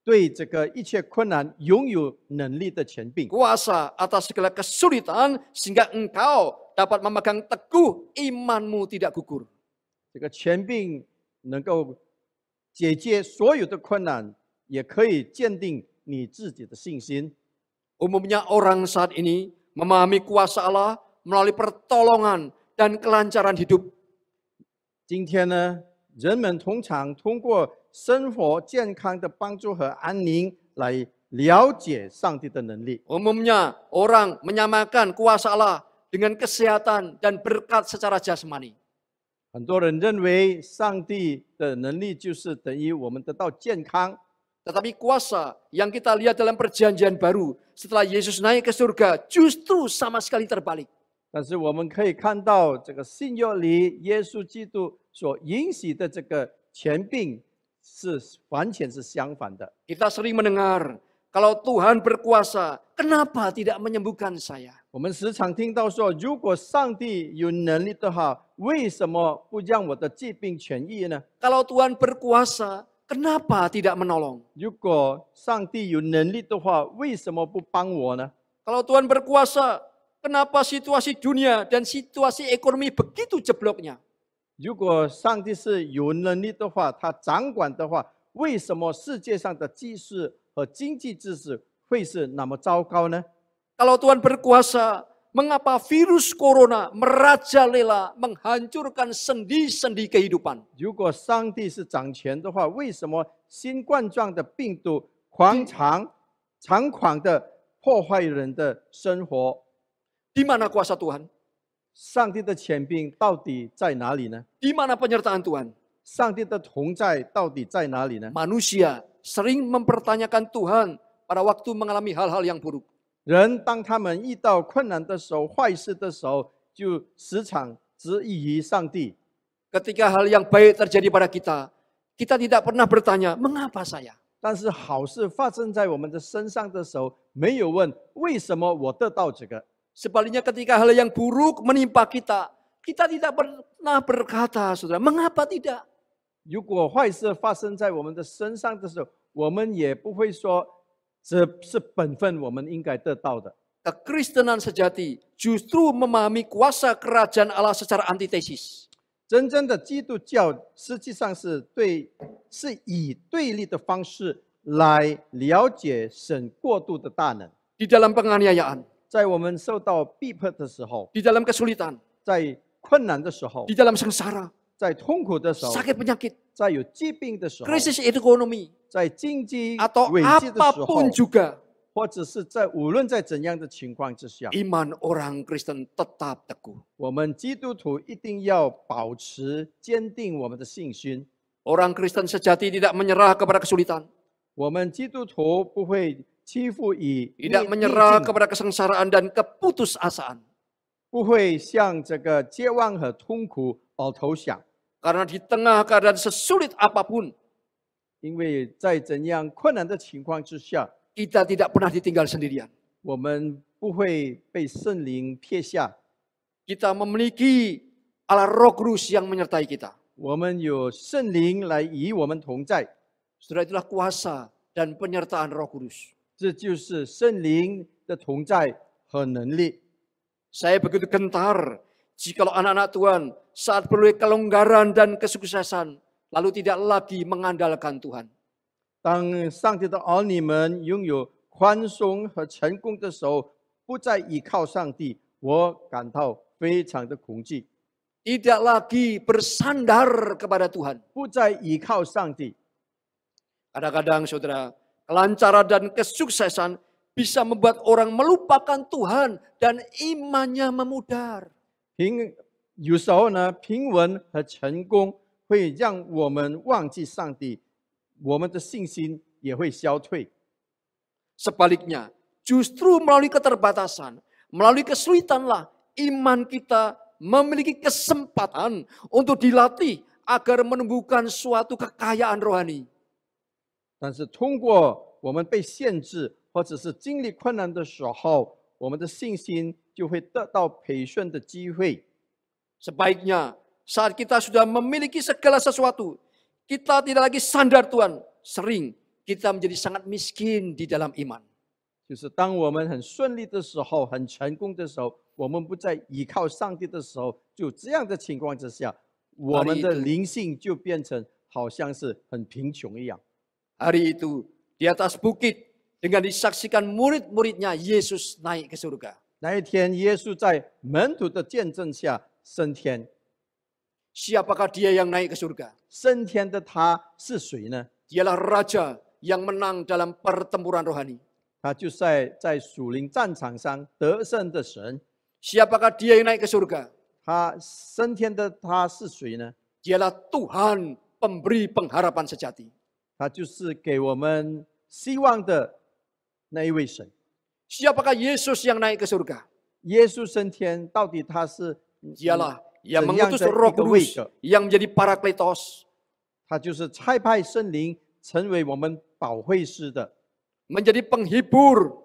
对这个一切困难拥有能力的权柄。 Kuasa atas segala kesulitan sehingga engkau dapat memegang teguh imanmu tidak gugur. 这个权柄能够解决所有的困难，也可以坚定你自己的信心。 Umumnya orang saat ini memahami kuasa Allah melalui pertolongan dan kelancaran hidup. 今天呢，人们通常通过生活健康的帮助和安宁来了解上帝的能力。 Umumnya orang menyamakan kuasa Allah dengan kesehatan dan berkat secara jasmani. 很多人认为上帝的能力就是等于我们得到健康， Tetapi kuasa yang kita lihat dalam perjanjian baru setelah Yesus naik ke surga justru sama sekali terbalik. 但是我们可以看到这个新约里耶稣基督所允许的这个权柄是完全是相反的。 Kita sering mendengar kalau Tuhan berkuasa, kenapa tidak menyembuhkan saya? 我们时常听到说，如果上帝有能力的话，为什么不让我的疾病痊愈呢？ Kalau Tuhan berkuasa, kenapa tidak menolong? 如果上帝有能力的话，为什么不帮我呢？ Kalau Tuhan berkuasa, kenapa situasi dunia dan situasi ekonomi begitu jebloknya? 如果上帝是有能力的话，他掌管的话，为什么世界上的局势和经济秩序会是那么糟糕呢？ Kalau Tuhan berkuasa, mengapa virus corona merajalela menghancurkan sendi-sendi kehidupan? 如果上帝是掌权的话，为什么新冠状的病毒猖狂的破坏人的生活？ Di mana kuasa Tuhan? 上帝的权柄到底在哪里呢？ Di mana penyertaan Tuhan? 上帝的同在到底在哪里呢？ Manusia sering mempertanyakan Tuhan pada waktu mengalami hal-hal yang buruk. 人当他们遇到困难的时候、坏事的时候，就时常质疑于上帝。 Ketika hal yang baik terjadi pada kita, kita tidak pernah bertanya, mengapa saya? 但是好事发生在我们的身上的时候，没有问为什么我得到这个。 Sebaliknya ketika hal yang buruk menimpa kita, kita tidak pernah berkata, saudara, mengapa tidak? 如果坏事发生在我们的身上的时候，我们也不会说这是本分，我们应该得到的。 Kekristenan sejati justru memahami kuasa kerajaan Allah secara antitesis. 真正的基督教实际上是以对立的方式来了解神过度的大能。 Di dalam penganiayaan, 在我们受到逼迫的时候， di dalam kesulitan, 在困难的时候， di dalam sengsara, 在痛苦的时候， sakit penyakit, 在有疾病的时候， krisis ekonomi, 在经济 atau 危机的时候， apapun juga, 或者是无论在怎样的情况之下， iman orang Kristen tetap teguh. 我们基督徒一定要保持坚定我们的信心。 Orang Kristen sejati tidak menyerah kepada kesulitan, 我们基督徒不会欺负于 tidak menyerah kepada kesengsaraan dan keputusasaan. 不会向这个绝望和痛苦而投降， Karena di tengah keadaan sesulit apapun, 因为在怎样困难的情况之下， kita tidak pernah ditinggal sendirian. 我们不会被圣灵撇下。 Kita memiliki Allah Roh Kudus yang menyertai kita. 我们有圣灵来与我们同在， Saudara, itulah kuasa dan penyertaan Roh Kudus. 这就是圣灵的同在和能力。 Saya begitu gentar jikalau anak-anak Tuhan saat beroleh kelonggaran dan kesuksesan, lalu tidak lagi mengandalkan Tuhan. 当上帝的儿女们拥有宽松和成功的时候，不再依靠上帝，我感到非常的恐惧。 Tidak lagi bersandar kepada Tuhan. 不再依靠上帝。 Kadang-kadang saudara, kelancaran dan kesuksesan bisa membuat orang melupakan Tuhan dan imannya memudar. 有时候呢，平稳和成功会让我们忘记上帝，我们的信心也会消退。 Sebaliknya, justru melalui keterbatasan, melalui kesulitanlah iman kita memiliki kesempatan untuk dilatih agar menumbuhkan suatu kekayaan rohani. 但是通过我们被限制，或者是经历困难的时候，我们的信心就会得到培训的机会。 Sebaiknya saat kita sudah memiliki segala sesuatu, kita tidak lagi sandar Tuhan. Sering kita menjadi sangat miskin di dalam iman. 就是当我们很顺利的时候，很成功的时候，我们不再依靠上帝的时候，就这样的情况之下，我们的灵性就变成好像是很贫穷一样。 Hari itu di atas bukit dengan disaksikan murid-muridnya Yesus naik ke surga. 那一天，耶稣在门徒的见证下升天。 Siapakah dia yang naik ke surga? 升天的他是谁呢？ Dialah raja yang menang dalam pertempuran rohani. 他就在属灵战场上得胜的神。 Siapakah dia yang naik ke surga? 他升天的他是谁呢？ Dialah Tuhan pemberi pengharapan sejati. 他就是给我们希望的那一位神。 Siapakah Yesus yang naik ke surga? 耶稣升天，到底他是 Dialah yang 怎样 mengutus 的 Roh 一个位 Kudus 格？ yang menjadi Parakletos. 他就是差派圣灵成为我们保惠师的。menjadi penghibur,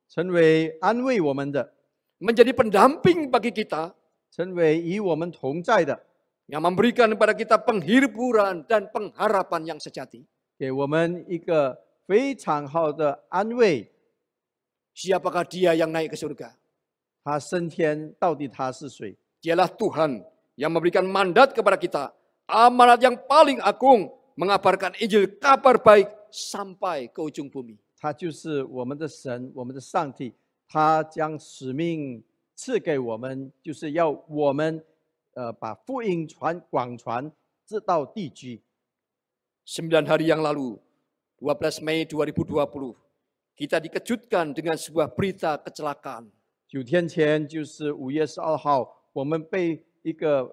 成为安慰我们的， menjadi pendamping bagi kita, 成为与我们同在的， yang memberikan kepada kita penghiburan dan pengharapan yang sejati. 给我们一个非常好的安慰。 Siapakah dia yang naik ke surga? 他升天，到底他是谁？ Dialah Tuhan yang memberikan mandat kepada kita, amanat yang paling agung, mengabarkan Injil kabar baik sampai ke ujung bumi. 他就是我们的神，我们的上帝。他将使命赐给我们，就是要我们把福音广传，直到地极。 9 hari yang lalu, 12 Mei 2020, kita dikejutkan dengan sebuah berita kecelakaan. 9天前，就是5月12号，我们被一个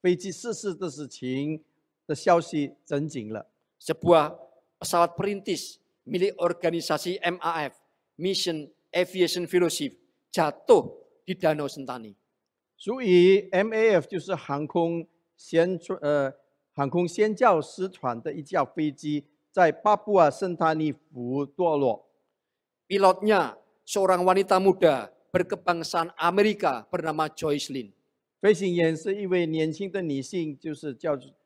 飞机失事的事情的消息震惊了。 Sebuah pesawat perintis milik organisasi MAF, Mission Aviation Fellowship, jatuh di Danau Sentani. 所以 MAF 就是航空宣教师团的一架飞机，在巴布亚圣塔尼湖堕落。 Pilotnya seorang wanita muda berkebangsaan Amerika bernama Joyce Lin. 飞行员是一位年轻的女性，就是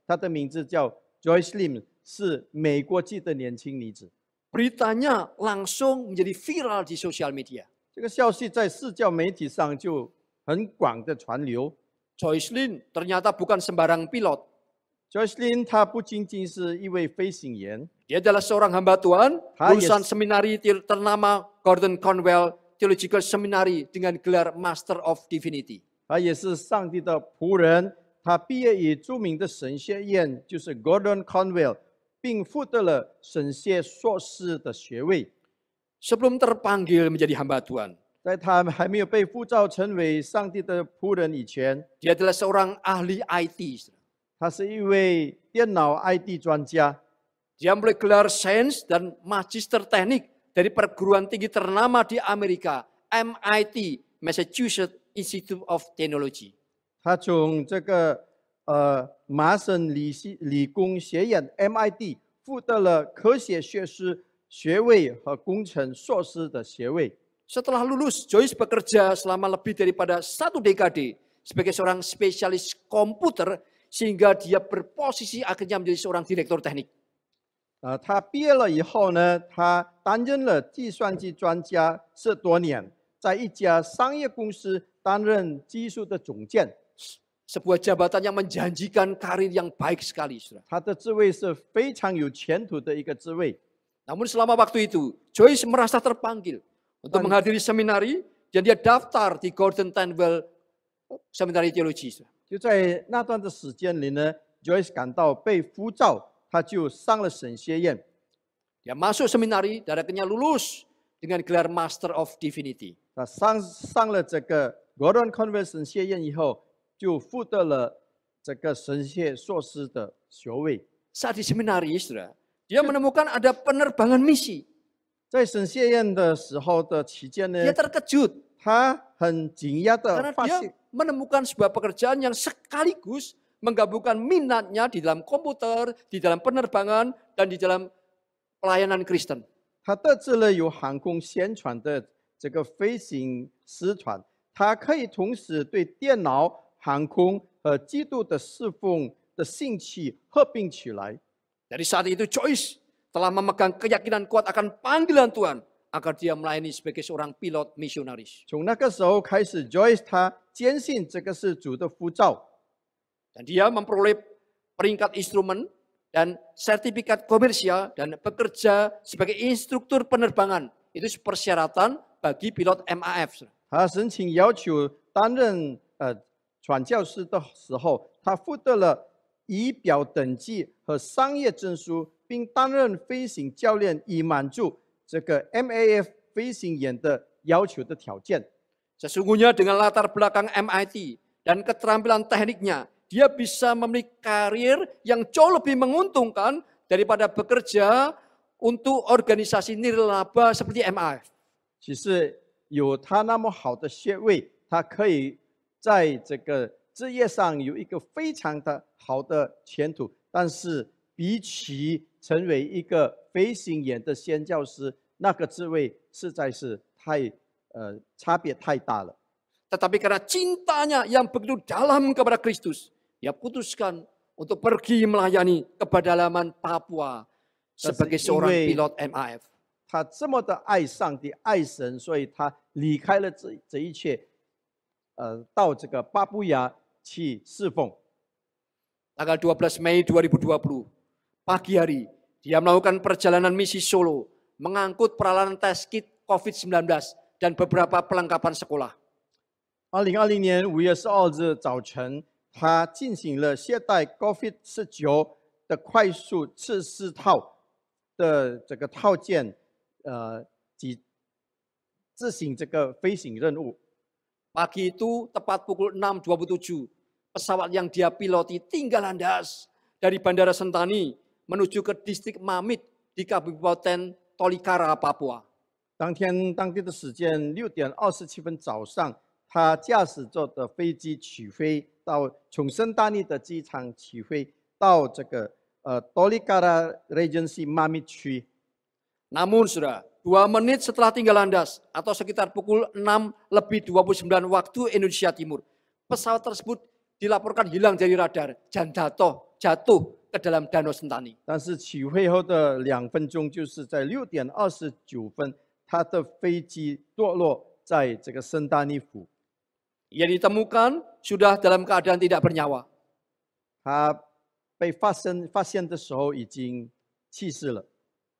她的名字叫 Joyce Lim， 是美国籍的年轻女子。 Beritanya langsung menjadi viral di sosial media. 这个消息在社交媒体上就很广的传流。 Joyce Lin ternyata bukan sembarang pilot. Joyce Lin 她不仅仅是一位飞行员， Dia adalah seorang hamba Tuhan, Ah, lulusan yes. seminari ternama Gordon Conwell Theological Seminary dengan gelar Master of Divinity. 她也是上帝的仆人。她毕业于著名的神学院，就是 Gordon Conwell， 并获得了神学硕士的学位。 Sebelum terpanggil menjadi hamba Tuhan, 在她还没有被呼召成为上帝的仆人以前， dia adalah seorang ahli IT. 她是一位电脑 IT 专家。 Dia memiliki gelar sains dan magister teknik dari perguruan tinggi ternama di Amerika, MIT, Massachusetts Institute of Technology. 他从这个麻省理工学院 MIT 获得了科学学士学位和工程硕士的学位。 Setelah lulus, Joyce bekerja selama lebih daripada 1 dekade sebagai seorang spesialis komputer sehingga dia berposisi akhirnya menjadi seorang direktur teknik. 他毕业了以后呢，他担任了计算机专家10多年，在一家商业公司担任技术的总监。 Sebuah jabatan yang menjanjikan karir yang baik sekali, saudara. 他的职位是非常有前途的一个职位。 Namun selama waktu itu, Joyce merasa terpanggil untuk menghadiri seminari dan dia daftar di Gordon Conwell Seminary Theology. 就在那段的时间里呢 ，Joyce 感到被呼召，他就上了神学院。 Dia masuk seminari dan akhirnya lulus dengan gelar Master of Divinity. 他上了这个 Gordon Conwell 神学院以后，就获得了这个神学硕士的学位。 Saat di seminari, saudara, dia menemukan ada penerbangan misi. 在神学院的时候的期间呢 Dia，terkejut 他很惊讶的 karena 发 dia 现， menemukan sebuah pekerjaan yang sekaligus menggabungkan minatnya di dalam komputer, di dalam penerbangan, dan di dalam pelayanan Kristen. 他得知了有航空宣传的这个飞行师团，他可以同时对电脑、航空和基督的侍奉的兴趣合并起来。 Dari saat itu Joyce telah memegang keyakinan kuat akan panggilan Tuhan agar dia melayani sebagai seorang pilot misionaris. 从那个时候开始 ，Joyce 他坚信这个是主的呼召。 Dan dia memperoleh peringkat instrumen dan sertifikat komersial dan bekerja sebagai instruktur penerbangan. Itu persyaratan bagi pilot MAF. 他申请要求担任传教士的时候，他获得了仪表等级和商业证书，并担任飞行教练，以满足这个 MAF 飞行员的要求的条件。 Sesungguhnya dengan latar belakang MIT dan keterampilan tekniknya, dia bisa memiliki karir yang jauh lebih menguntungkan daripada bekerja untuk organisasi nirlaba seperti MAF. 其实有他那么好的学位，他可以在这个职业上有一个非常的好的前途。但是比起成为一个飞行员的宣教师，那个滋味实在是差别太大了。 Tetapi karena cintanya yang begitu dalam kepada Kristus, ia putuskan untuk pergi melayani ke pedalaman Papua sebagai seorang pilot MAF. 他这么的爱上帝、爱神，所以他离开了这一切，到这个巴布亚去侍奉。 Tanggal 12 Mei 2020, pagi hari, dia melakukan perjalanan misi Solo, mengangkut peralatan tes kit COVID-19 dan beberapa perlengkapan sekolah. 2020年5月12日早晨，他进行了携带 COVID-19 的快速测试套的这个套件，及执行这个飞行任务。 Pagi itu tepat pukul 6.27, pesawat yang dia piloti tinggal landas dari Bandara Sentani menuju ke distrik Mamit di Kabupaten Tolikara, Papua. 当天当地的时间6点27分早上，他驾驶着的飞机起飞到从圣丹尼的机场起飞到这个Tolikara Regency Mamit 区。 Namun saudara, 2 menit setelah tinggal landas atau sekitar pukul 6:29 waktu Indonesia Timur, pesawat tersebut dilaporkan hilang dari radar dan jatuh ke dalam Danau Sentani. 但是起飞后的2分钟，就是在6点29分，他的飞机堕落在这个圣丹尼湖。 Ia ditemukan sudah dalam keadaan tidak bernyawa. 他被发现的时候已经去世了。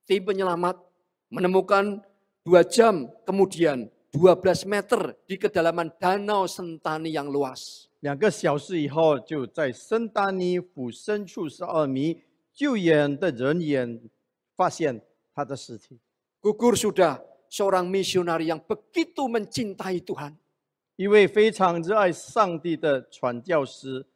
Tim penyelamat menemukan 2 jam kemudian 12 meter di kedalaman Danau Sentani yang luas. 2个小时以后，就在圣丹尼湖深处12米，救援的人员发现他的尸体。 Gugur sudah seorang misionari yang begitu mencintai Tuhan. 一位非常热爱上帝的传教士，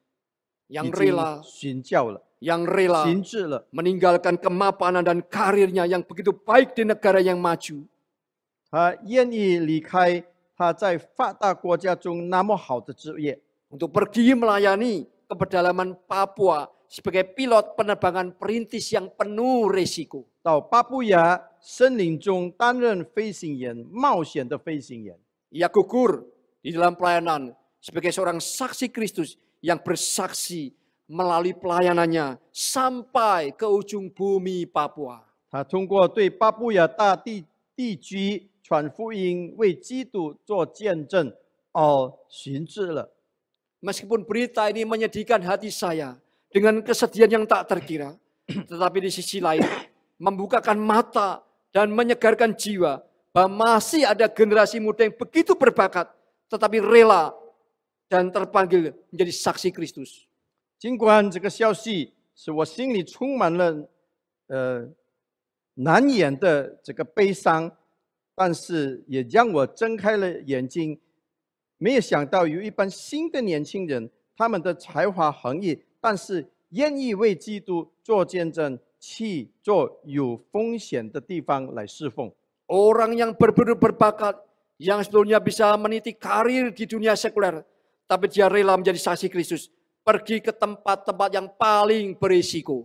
Yang 已经 rela 殉教了， yang rela 行至了。 meninggalkan kemapanan dan karirnya yang begitu baik di negara yang maju. 他愿意离开他在发达国家中那么好的职业， Untuk pergi melayani ke pedalaman Papua sebagai pilot penerbangan perintis yang penuh risiko. 到巴布亚森林中担任飞行员，冒险的飞行员。 Ia gugur di dalam pelayanan sebagai seorang saksi Kristus yang bersaksi melalui pelayanannya sampai ke ujung bumi Papua. 他通过对巴布亚大地区传福音，为基督做见证，殉职了。 Meskipun berita ini menyedihkan hati saya dengan kesedihan yang tak terkira, tetapi di sisi lain membukakan mata dan menyegarkan jiwa bahwa masih ada generasi muda yang begitu berbakat, tetapi rela dan terpanggil menjadi saksi Kristus. 尽管这个消息使我心里充满了难言的这个悲伤，但是也让我睁开了眼睛。没有想到有一班新的年轻人，他们的才华横溢，但是愿意为基督做见证，去做有风险的地方来侍奉。 Orang yang berbakat, yang sebelumnya bisa meniti karir di dunia sekuler, tapi dia rela menjadi saksi Kristus, pergi ke tempat-tempat yang paling berisiko.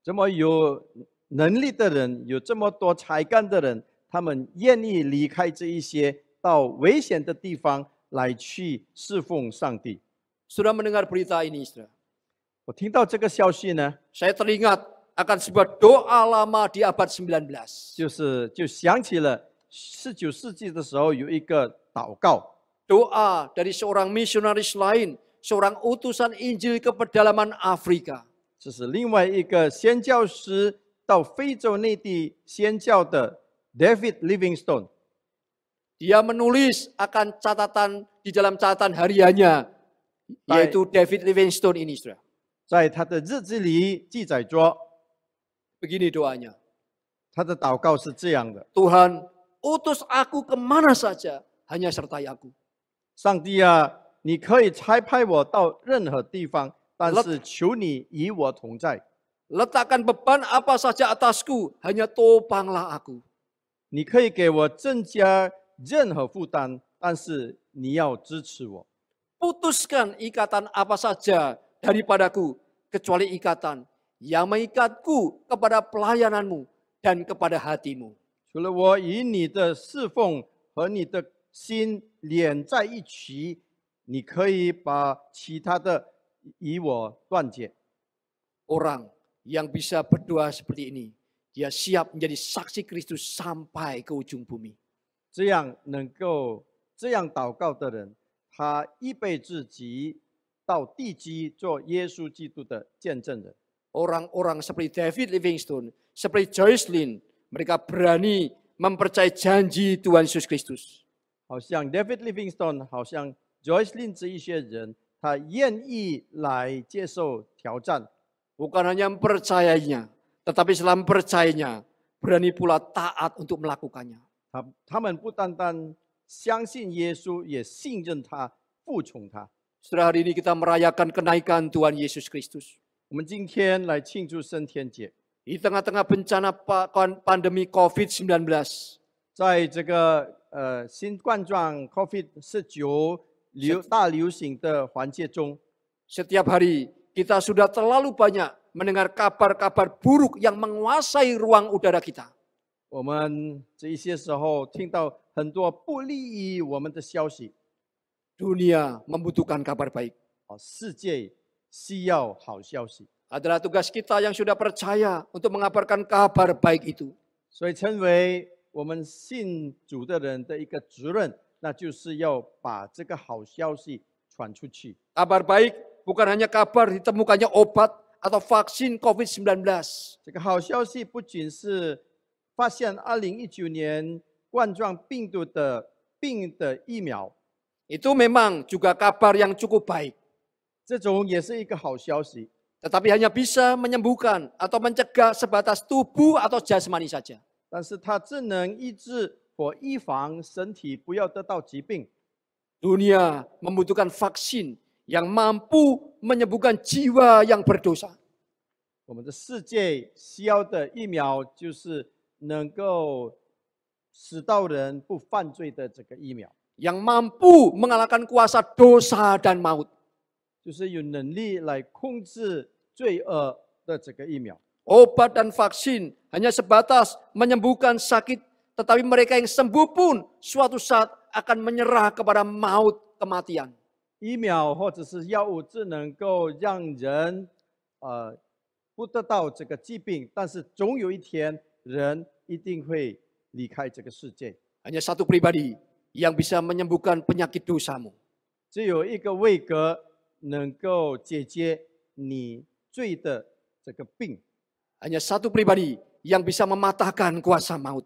这么有能力的人，有这么多才干的人，他们愿意离开这一些，到危险的地方来去侍奉上帝。 Sudah mendengar berita ini, saudara? 我听到这个消息呢， Saya teringat akan sebuah doa lama di abad 19. 就想起了19世纪的时候有一个祷告， Doa dari seorang misionaris lain, seorang utusan Injil ke pedalaman Afrika. 这是另外一个宣教师到非洲内地宣教的 David Livingstone。 Dia menulis akan catatan di dalam catatan hariannya, yaitu David Livingstone ini, saudara. 在他的日记里记载着， Begini doanya. 他的祷告是这样的： Tuhan, utus aku kemana saja, hanya sertai aku. 上帝啊，你可以差派我到任何地方，但是求你与我同在。 Letakkan beban apa saja atasku, hanya topanglah aku. 你可以给我增加任何负担，但是你要支持我。 Putuskan ikatan apa saja daripadaku, kecuali ikatan yang mengikatku kepada pelayananmu dan kepada hatimu. 除了我与你的侍奉和你的心连在一起，你可以把其他的与我断绝。 Orang yang bisa berdoa seperti ini, dia siap menjadi saksi Kristus sampai ke ujung bumi. 这样祷告的人，他预备自己到地基做耶稣基督的见证人。 Orang-orang seperti David Livingstone, seperti Joyce Lin, mereka berani mempercayai janji Tuhan Yesus Kristus. 好像 David Livingstone， 好像 Joyce Lin 这一些人，他愿意来接受挑战。 Bukan hanya mempercayainya, tetapi setelah mempercayainya, berani pula taat untuk melakukannya. 他们不单单相信耶稣，也信任他，服从他。 Setelah hari ini kita merayakan kenaikan Tuhan Yesus Kristus. 我们今天来庆祝升天节， Di tengah-tengah bencana pandemi COVID-19, 在这个新冠状 COVID-19 大流行的环节中， setiap hari kita sudah terlalu banyak mendengar kabar-kabar buruk yang menguasai ruang udara kita. 我们这一些时候听到很多不利于我们的消息。 Dunia membutuhkan kabar baik. 世界需要好消息， Adalah tugas kita yang sudah percaya untuk mengabarkan kabar baik itu. 所以成为我们信主的人的一个责任，那就是要把这个好消息传出去。 Kabar baik bukan hanya kabar ditemukannya obat atau vaksin COVID-19. 这个好消息不仅是发现2019年冠状病毒的疫苗， Itu memang juga kabar yang cukup baik. 这种也是一个好消息， Tetapi hanya bisa menyembuhkan atau mencegah sebatas tubuh atau jasmani saja. 但是它只能医治或预防身体不要得到疾病。 Dunia membutuhkan vaksin yang mampu menyembuhkan jiwa yang berdosa. 我们的世界需要的疫苗就是能够使到人不犯罪的这个疫苗， Yang mampu mengalahkan kuasa dosa dan maut. 就是有能力来控制罪恶的这个疫苗。 Obat dan vaksin hanya sebatas menyembuhkan sakit, tetapi mereka yang sembuh pun suatu saat akan menyerah kepada maut kematian. 疫苗或者是药物只能够让人不得到这个疾病，但是总有一天人一定会离开这个世界。 Hanya satu pribadi yang bisa menyembuhkan penyakit dosamu. 只有一个位格能够解决你罪的这个病， Hanya satu pribadi yang bisa mematahkan kuasa maut.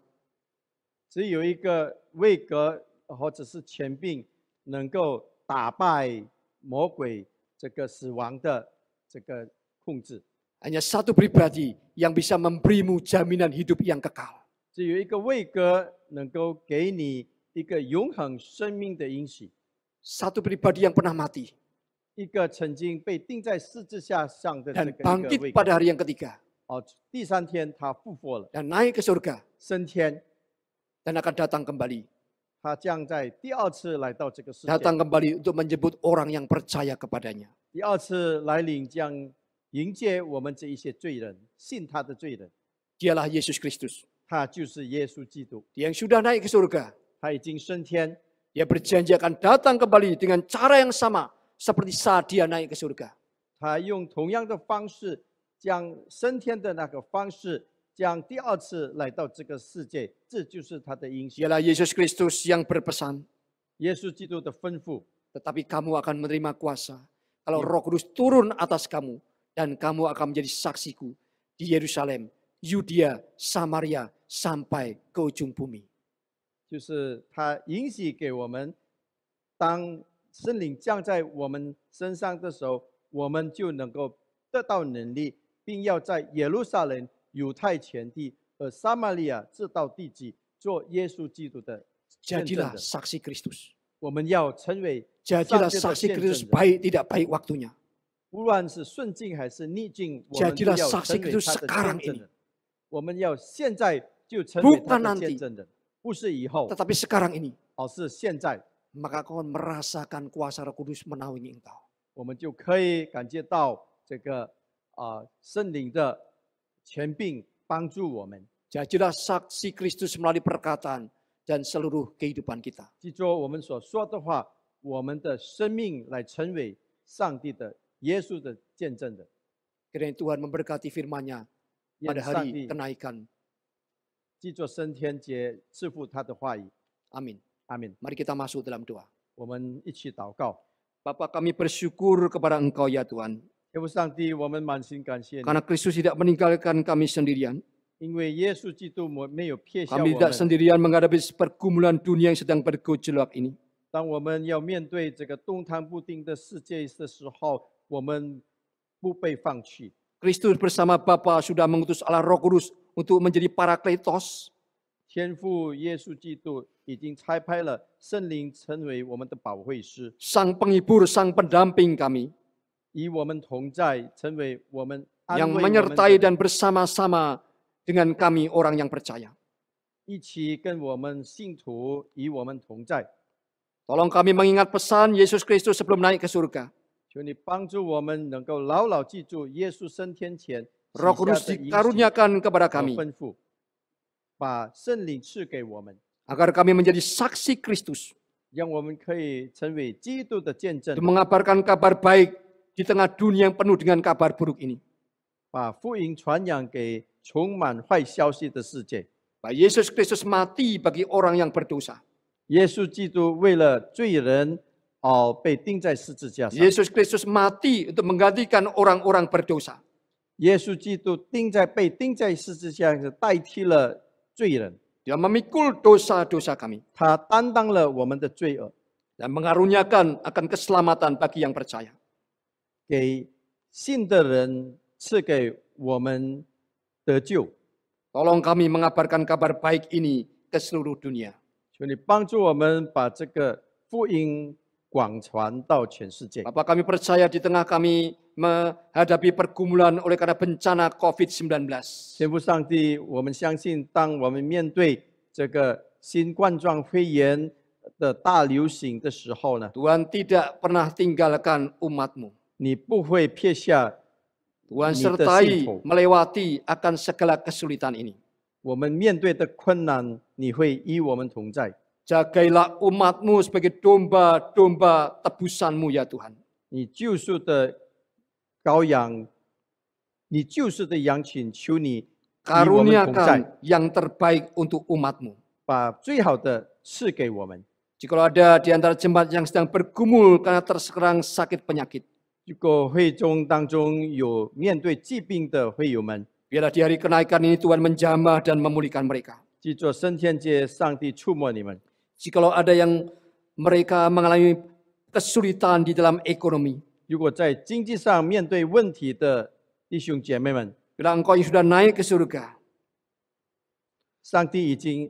只有一个位格或者是权柄能够打败魔鬼这个死亡的这个控制。 Hanya satu pribadi yang bisa memberimu jaminan hidup yang kekal. 只有一个位格能够给你一个永恒生命的应许， Satu pribadi yang pernah mati 一个曾经被钉在十字架上的这 dan 个一个 bangkit 位 pada 格。 hari yang ketiga 第三天他复活了， dan naik ke surga 升天， dan akan datang kembali. 他将在第二次来到这个世界， Datang kembali untuk menjemput orang yang percaya kepadanya. 第二次来临将迎接我们这一些罪人，信他的罪人， Dialah Yesus Kristus. 他就是耶稣基督， Dia yang sudah naik ke surga. 他已经升天， Dia berjanji akan datang kembali dengan cara yang sama seperti saat dia naik ke surga. 他用同样的方式，将升天的那个方式，将第二次来到这个世界，这就是他的应许。 Dialah Yesus Kristus yang berpesan, 耶稣基督的吩咐， tetapi kamu akan menerima kuasa kalau Roh Kudus turun atas kamu dan kamu akan menjadi saksiku di Yerusalem, Yudea, Samaria sampai ke ujung bumi. 就是他允许给我们，当圣灵降在我们身上的时候，我们就能够得到能力，并要在耶路撒冷、犹太全地和撒玛利亚直到地极，做耶稣基督的见证 Jadilah 人。 saksi Kristus. 我们要成为上 Jadilah 帝的 saksi 见证 Kristus 人， baik tidak baik waktunya. 无论是顺境还是逆境，我们都 Jadilah 要 saksi 成为 Kristus 他的 sekarang 见证 ini. 人。我们要现在就成为他 Bukan 的 nanti. 见证人，不是以后， Tetapi sekarang ini, 而是现在。 maka kau akan merasakan kuasa Roh Kudus menaungi engkau. 我们就可以感觉到这个圣灵的权柄帮助我们。Jadilah saksi Kristus melalui perkataan dan seluruh kehidupan kita. 记住我们所说的话，我们的生命来成为上帝的、耶稣的见证的。 Kiranya Tuhan memberkati firman-Nya 愿 pada 上 hari 帝 kenaikan. 记住升天节赐福他的话语。 Amin. 阿门。 Mari kita masuk dalam doa. 我们一起祷告。 Bapa, kami bersyukur kepada Engkau ya Tuhan. 天父上帝，我们满心感谢你， Karena Kristus tidak meninggalkan kami sendirian. 因为耶稣基督没有撇下我 Kami tidak 们。 sendirian menghadapi pergumulan dunia yang sedang bergejolak ini. 当我们要面对这个动弹不定的世界的时候，我们不被放弃。 Kristus bersama Bapa sudah mengutus Allah Roh Kudus untuk menjadi Parakletos. 天父耶稣基督已经差派了圣灵成为我们的保惠师， Sang penghibur, sang pendamping kami. 与我们同在，成为我们安 Yang 慰我们 menyertai 的 dan bersama-sama dengan kami orang yang percaya. 一起跟我们信徒与我们同在。 Tolong kami mengingat pesan Yesus Kristus sebelum naik ke surga. 求你帮助我们能够牢牢记住耶稣升天前 Roh 许下 Kudus 的应许 dikaruniakan kepada 和 kami. 吩咐，把圣灵赐给我们， Agar kami menjadi saksi Kristus. 让我们可以成为基督的见证 Untuk，mengabarkan kabar baik di tengah dunia yang penuh dengan kabar buruk ini. 把福音传扬给充满坏消息的世界。 Bahwa Yesus Kristus mati bagi orang yang berdosa. 耶稣基督为了罪人被钉在十字架上。 Yesus Kristus mati untuk menggantikan orang-orang berdosa. 耶稣基督被钉在十字架上，代替了罪人， Dia memikul dosa-dosa kami. 他担当了我们的罪恶， Dan mengaruniakan akan keselamatan bagi yang percaya. 给信的人赐给我们得救。 Tolong kami mengabarkan kabar baik ini ke seluruh dunia. 求你帮助我们把这个福音广传到全世界。 Bapak, kami percaya di tengah kami menghadapi pergumulan oleh karena bencana COVID-19. 天父上帝，我们相信，当我们面对这个新冠状肺炎的大流行的时候呢， Tuhan tidak pernah tinggalkan umat-Mu. 你不会撇下 Tuhan 你的信 sertai 徒。 melewati akan segala kesulitan ini. 我们面对的困难，你会与我们同在。 Jagailah umat-Mu sebagai domba-domba tebusan-Mu ya Tuhan. 你救赎的羔羊，你救赎的羊群，求你与我们同在， Karuniakan yang terbaik untuk umat-Mu. 把最好的赐给我们。 Jikalau ada di antara jemaat yang sedang bergumul karena terserang sakit penyakit, 如果会中当中有面对疾病的会友们， biarlah di hari kenaikan ini Tuhan menjamah dan memulihkan mereka. 记住升天节，上帝触摸你们。 Jikalau ada yang mereka mengalami kesulitan di dalam ekonomi, 如果在经济上面对问题的弟兄姐妹们， bila Engkau yang sudah naik ke surga, 上帝已经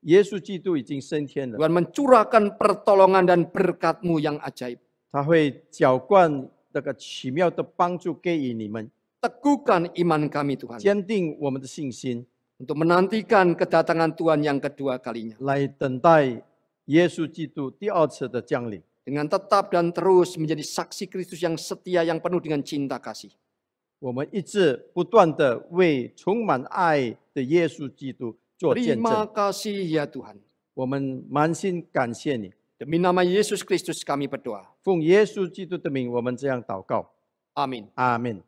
耶稣基督已经升天了， Tuhan mencurahkan pertolongan dan berkat-Mu yang ajaib. 他会浇灌那个奇妙的帮助给予你们， Teguhkan iman kami Tuhan, 坚定我们的信心， untuk menantikan kedatangan Tuhan yang kedua kalinya. 来等待耶稣基督第二次的降临。 Dengan tetap dan terus menjadi saksi Kristus yang setia, yang penuh dengan cinta kasih. 我们一直不断的为充满爱的耶稣基督做见 Terima 证。 kasih ya Tuhan. 我们满心感谢你， Demi nama Yesus Kristus kami berdoa. 奉耶稣基督的名，我们这样祷告， Amin. 阿门。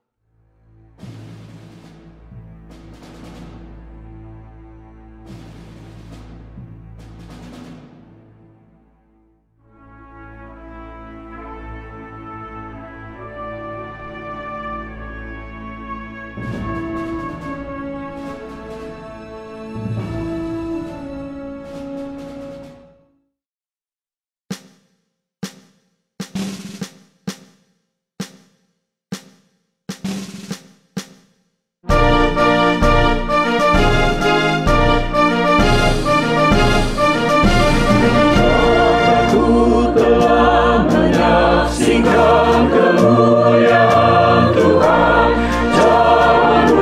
Menyaksikan kemuliaan Tuhan, jangan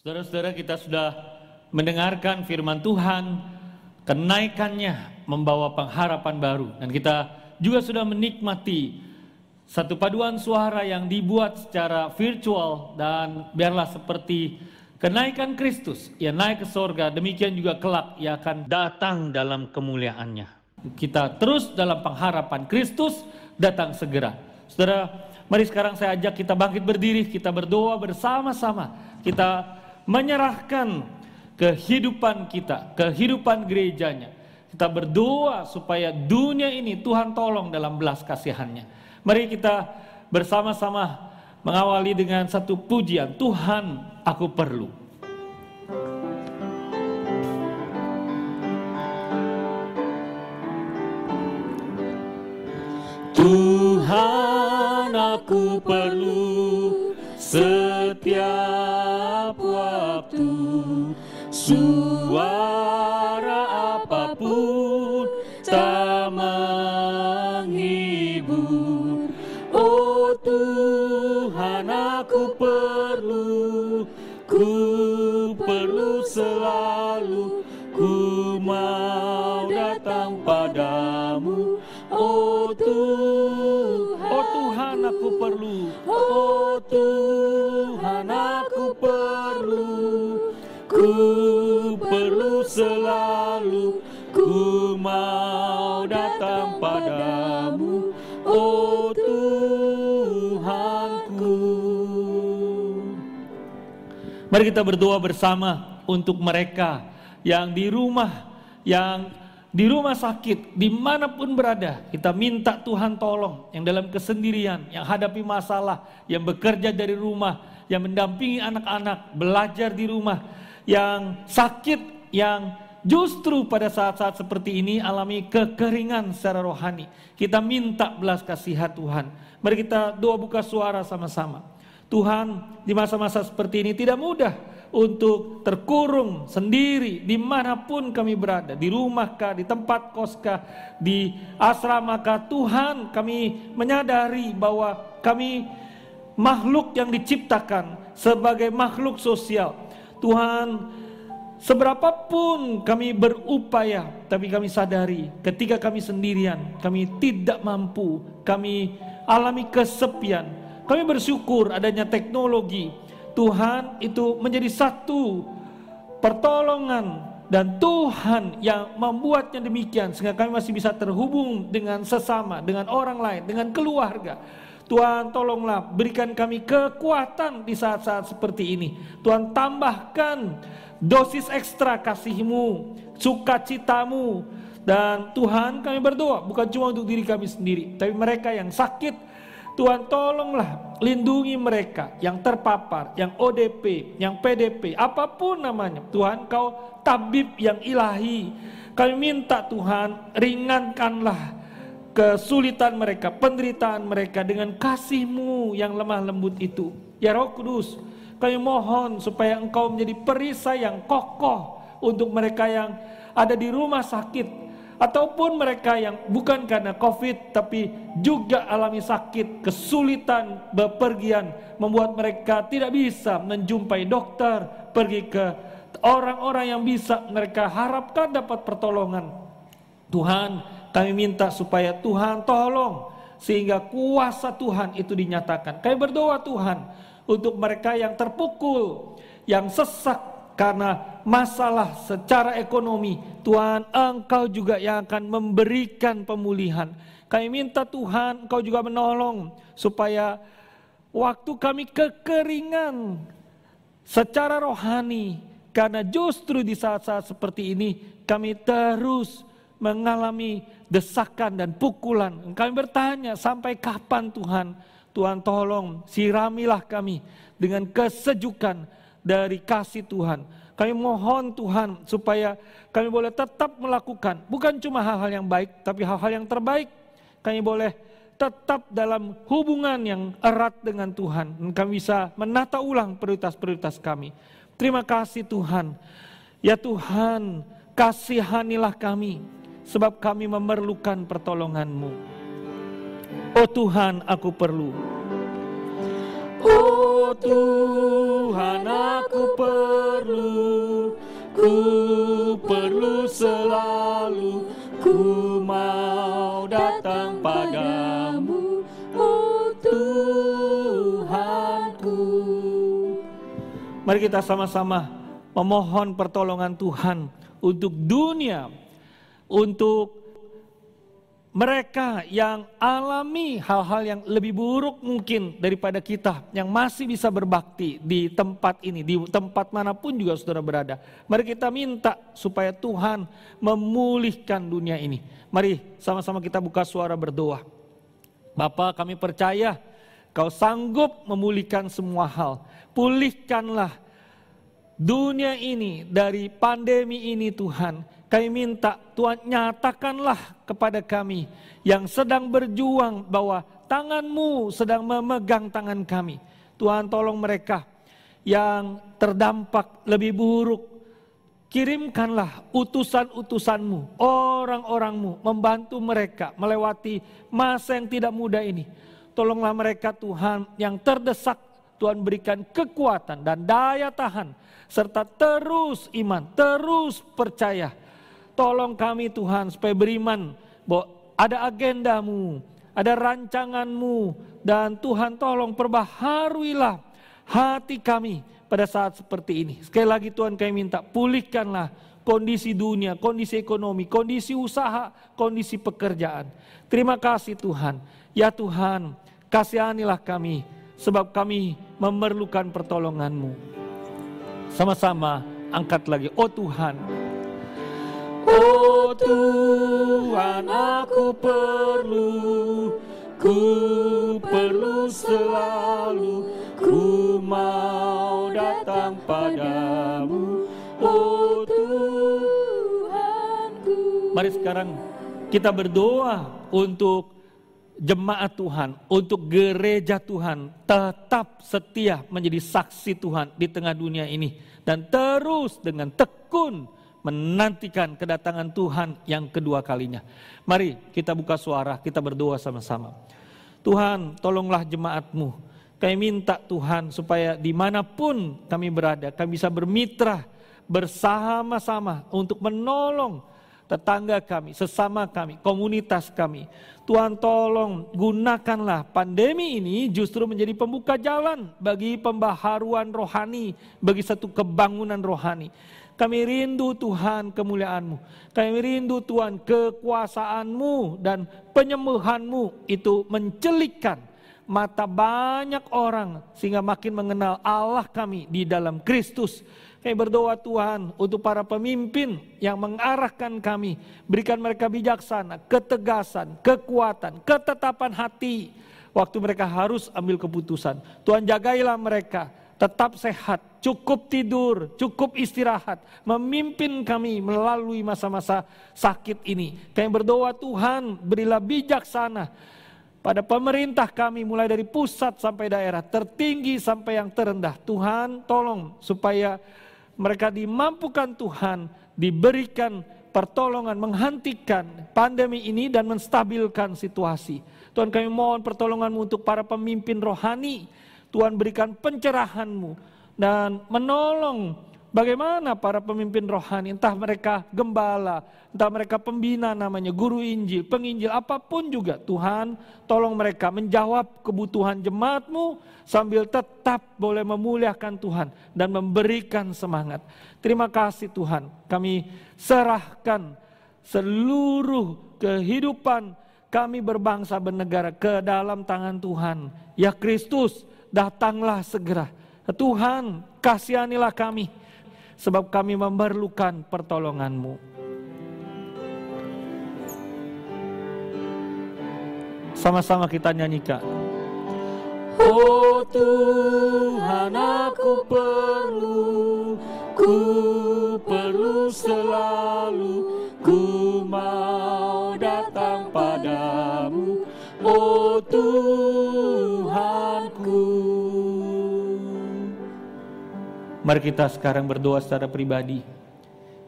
Saudara-saudara, kita sudah mendengarkan firman Tuhan, kenaikannya membawa pengharapan baru. Dan kita juga sudah menikmati satu paduan suara yang dibuat secara virtual, dan biarlah seperti kenaikan Kristus, ia naik ke sorga, demikian juga kelak ia akan datang dalam kemuliaannya. Kita terus dalam pengharapan Kristus datang segera. Saudara, mari sekarang saya ajak kita bangkit berdiri, kita berdoa bersama-sama. Kita menyerahkan kehidupan kita, kehidupan gerejanya. Kita berdoa supaya dunia ini Tuhan tolong dalam belas kasihan-Nya. Mari kita bersama-sama mengawali dengan satu pujian, Tuhan aku perlu. Tuhan aku perlu setiap waktu, suara apapun tak menghibur. Oh Tuhan aku perlu selalu, ku mau datang padamu. Oh Tuhan aku perlu, oh Tuhan aku perlu selalu, ku mau datang padamu. Oh Tuhanku. Mari kita berdoa bersama untuk mereka yang di rumah sakit, dimanapun berada. Kita minta Tuhan tolong, yang dalam kesendirian, yang hadapi masalah, yang bekerja dari rumah, yang mendampingi anak-anak, belajar di rumah, yang sakit, yang justru pada saat-saat seperti ini alami kekeringan secara rohani. Kita minta belas kasihan Tuhan. Mari kita doa buka suara sama-sama. Tuhan, di masa-masa seperti ini tidak mudah untuk terkurung sendiri dimanapun kami berada, di rumah kah, di tempat kos kah, di asrama kah. Tuhan, kami menyadari bahwa kami makhluk yang diciptakan sebagai makhluk sosial. Tuhan, seberapapun kami berupaya, tapi kami sadari ketika kami sendirian, kami tidak mampu, kami alami kesepian. Kami bersyukur adanya teknologi. Tuhan, itu menjadi satu pertolongan, dan Tuhan yang membuatnya demikian sehingga kami masih bisa terhubung dengan sesama, dengan orang lain, dengan keluarga. Tuhan, tolonglah berikan kami kekuatan di saat-saat seperti ini. Tuhan, tambahkan dosis ekstra kasih-Mu, sukacita-Mu. Dan Tuhan, kami berdoa bukan cuma untuk diri kami sendiri, tapi mereka yang sakit. Tuhan, tolonglah lindungi mereka yang terpapar, yang ODP, yang PDP, apapun namanya. Tuhan, Kau tabib yang ilahi. Kami minta Tuhan, ringankanlah kesulitan mereka, penderitaan mereka dengan kasih-Mu yang lemah lembut itu. Ya Roh Kudus, kami mohon supaya Engkau menjadi perisai yang kokoh untuk mereka yang ada di rumah sakit, ataupun mereka yang bukan karena COVID tapi juga alami sakit, kesulitan bepergian membuat mereka tidak bisa menjumpai dokter, pergi ke orang-orang yang bisa mereka harapkan dapat pertolongan. Tuhan, kami minta supaya Tuhan tolong sehingga kuasa Tuhan itu dinyatakan. Kami berdoa Tuhan untuk mereka yang terpukul, yang sesak karena masalah secara ekonomi. Tuhan, Engkau juga yang akan memberikan pemulihan. Kami minta Tuhan, Engkau juga menolong supaya waktu kami kekeringan secara rohani, karena justru di saat-saat seperti ini kami terus mengalami desakan dan pukulan. Kami bertanya, sampai kapan Tuhan? Tuhan, tolong siramilah kami dengan kesejukan dari kasih Tuhan. Kami mohon Tuhan supaya kami boleh tetap melakukan bukan cuma hal-hal yang baik, tapi hal-hal yang terbaik. Kami boleh tetap dalam hubungan yang erat dengan Tuhan, dan kami bisa menata ulang prioritas-prioritas kami. Terima kasih Tuhan. Ya Tuhan, kasihanilah kami, sebab kami memerlukan pertolongan-Mu. Oh Tuhan, aku perlu. Oh Tuhan, aku perlu padamu, oh Tuhanku. Mari kita sama-sama memohon pertolongan Tuhan untuk dunia, untuk mereka yang alami hal-hal yang lebih buruk mungkin daripada kita, yang masih bisa berbakti di tempat ini, di tempat manapun juga saudara berada. Mari kita minta supaya Tuhan memulihkan dunia ini. Mari sama-sama kita buka suara berdoa. Bapa, kami percaya Kau sanggup memulihkan semua hal. Pulihkanlah dunia ini dari pandemi ini Tuhan. Kami minta Tuhan nyatakanlah kepada kami yang sedang berjuang bahwa tangan-Mu sedang memegang tangan kami. Tuhan tolong mereka yang terdampak lebih buruk. Kirimkanlah utusan-utusan-Mu, orang-orang-Mu membantu mereka melewati masa yang tidak mudah ini. Tolonglah mereka Tuhan yang terdesak, Tuhan berikan kekuatan dan daya tahan. Serta terus iman, terus percaya. Tolong kami Tuhan supaya beriman bahwa ada agenda-Mu, ada rancangan-Mu. Dan Tuhan tolong perbaharuilah hati kami pada saat seperti ini. Sekali lagi Tuhan kami minta pulihkanlah kondisi dunia, kondisi ekonomi, kondisi usaha, kondisi pekerjaan. Terima kasih Tuhan. Ya Tuhan, kasihanilah kami sebab kami memerlukan pertolongan-Mu. Sama-sama angkat lagi. Oh Tuhan. Oh Tuhan, aku perlu selalu, ku mau datang padamu, oh Tuhanku. Mari sekarang kita berdoa untuk jemaat Tuhan, untuk gereja Tuhan tetap setia menjadi saksi Tuhan di tengah dunia ini. Dan terus dengan tekun menantikan kedatangan Tuhan yang kedua kalinya. Mari kita buka suara, kita berdoa sama-sama. Tuhan, tolonglah jemaat-Mu. Kami minta Tuhan supaya dimanapun kami berada, kami bisa bermitra bersama-sama untuk menolong tetangga kami, sesama kami, komunitas kami. Tuhan tolong gunakanlah pandemi ini justru menjadi pembuka jalan bagi pembaharuan rohani, bagi satu kebangunan rohani. Kami rindu Tuhan kemuliaan-Mu. Kami rindu Tuhan kekuasaan-Mu dan penyembuhan-Mu itu mencelikkan mata banyak orang sehingga makin mengenal Allah kami di dalam Kristus. Kami berdoa Tuhan untuk para pemimpin yang mengarahkan kami. Berikan mereka bijaksana, ketegasan, kekuatan, ketetapan hati. Waktu mereka harus ambil keputusan. Tuhan jagailah mereka. Tetap sehat, cukup tidur, cukup istirahat, memimpin kami melalui masa-masa sakit ini. Kami berdoa Tuhan berilah bijaksana pada pemerintah kami mulai dari pusat sampai daerah, tertinggi sampai yang terendah. Tuhan tolong supaya mereka dimampukan Tuhan, diberikan pertolongan menghentikan pandemi ini dan menstabilkan situasi. Tuhan kami mohon pertolongan-Mu untuk para pemimpin rohani. Tuhan berikan pencerahan-Mu dan menolong bagaimana para pemimpin rohani, entah mereka gembala, entah mereka pembina namanya, guru Injil, penginjil, apapun juga. Tuhan tolong mereka menjawab kebutuhan jemaat-Mu sambil tetap boleh memuliakan Tuhan dan memberikan semangat. Terima kasih Tuhan, kami serahkan seluruh kehidupan kami berbangsa bernegara ke dalam tangan Tuhan. Ya Kristus, datanglah segera. Tuhan, kasihanilah kami, sebab kami memerlukan pertolongan-Mu. Sama-sama kita nyanyikan. Oh Tuhan, aku perlu selalu, ku mau datang padamu, oh Tuhanku. Mari kita sekarang berdoa secara pribadi.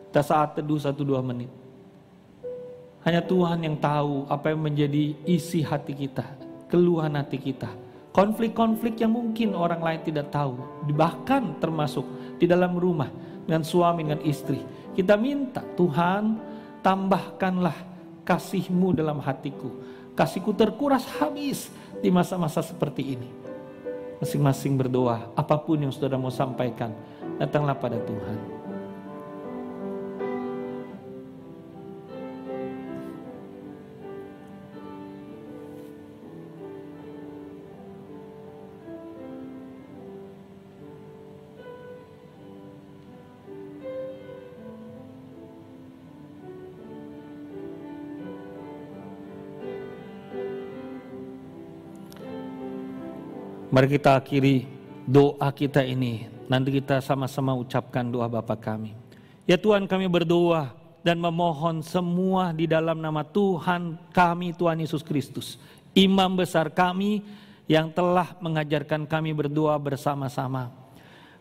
Kita saat teduh 1-2 menit. Hanya Tuhan yang tahu apa yang menjadi isi hati kita, keluhan hati kita. Konflik-konflik yang mungkin orang lain tidak tahu. Bahkan termasuk di dalam rumah dengan suami, dengan istri. Kita minta Tuhan tambahkanlah kasih-Mu dalam hatiku. kasihku terkuras habis di masa-masa seperti ini. Masing-masing berdoa, apapun yang saudara mau sampaikan, datanglah pada Tuhan. Mari kita akhiri doa kita ini. Nanti kita sama-sama ucapkan doa Bapa kami. Ya Tuhan, kami berdoa dan memohon semua di dalam nama Tuhan kami, Tuhan Yesus Kristus. Imam besar kami yang telah mengajarkan kami berdoa bersama-sama.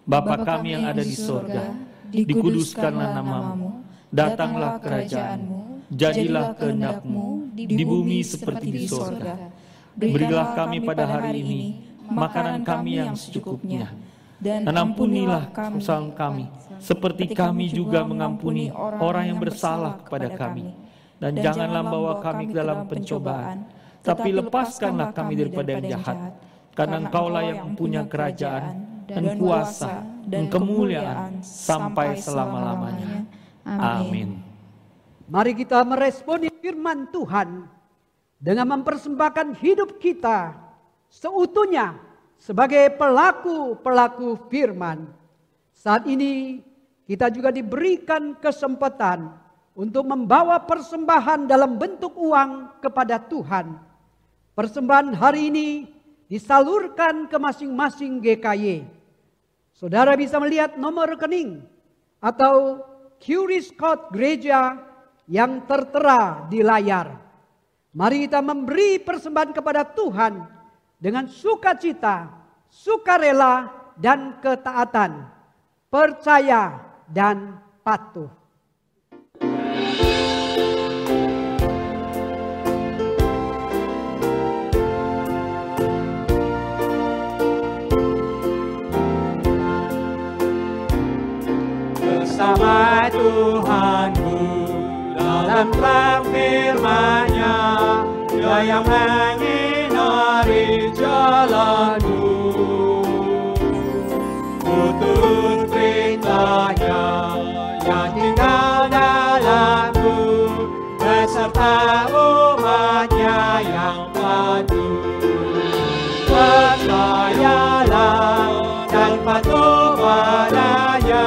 Bapa kami yang ada di surga, dikuduskanlah namamu, datanglah kerajaanmu, jadilah kehendak-mu di bumi seperti di surga. Berilah kami pada hari ini makanan kami yang secukupnya, dan ampunilah kesalahan kami, seperti kami juga mengampuni orang yang bersalah kepada kami. Dan janganlah bawa kami ke dalam pencobaan, tapi lepaskanlah kami daripada yang jahat. Karena Engkaulah yang punya kerajaan, dan kuasa, dan kemuliaan, sampai selama-lamanya. Amin. Mari kita meresponi firman Tuhan dengan mempersembahkan hidup kita seutuhnya sebagai pelaku-pelaku firman. Saat ini kita juga diberikan kesempatan untuk membawa persembahan dalam bentuk uang kepada Tuhan. Persembahan hari ini disalurkan ke masing-masing GKY. Saudara bisa melihat nomor rekening atau QRIS code gereja yang tertera di layar. Mari kita memberi persembahan kepada Tuhan dengan sukacita, sukarela, dan ketaatan, percaya dan patuh. Bersama Tuhanku dalam terang firman-Nya, Dia yang menyinari jalanku. Turut perintah-Nya yang tinggal dalamku, beserta umat-Nya yang patuh. Percayalah dan patuh padanya,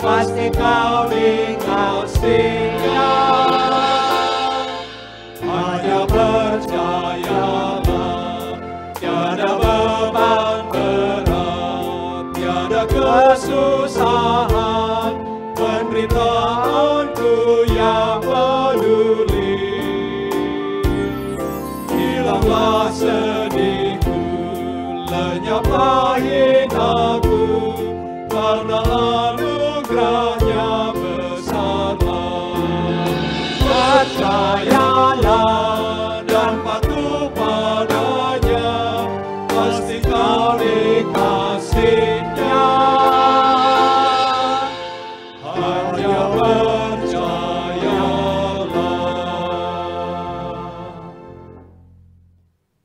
pasti kau dikasihinya. Hanya percayalah, tiada beban berat, tiada kesusahan, pemberitaanku yang peduli. Hilanglah sedihku, lenyaplah hinaku, karena anugerah-Nya besarlah. Percayalah dan patuh padanya, pasti kau dikasihinya. Hanya percayalah.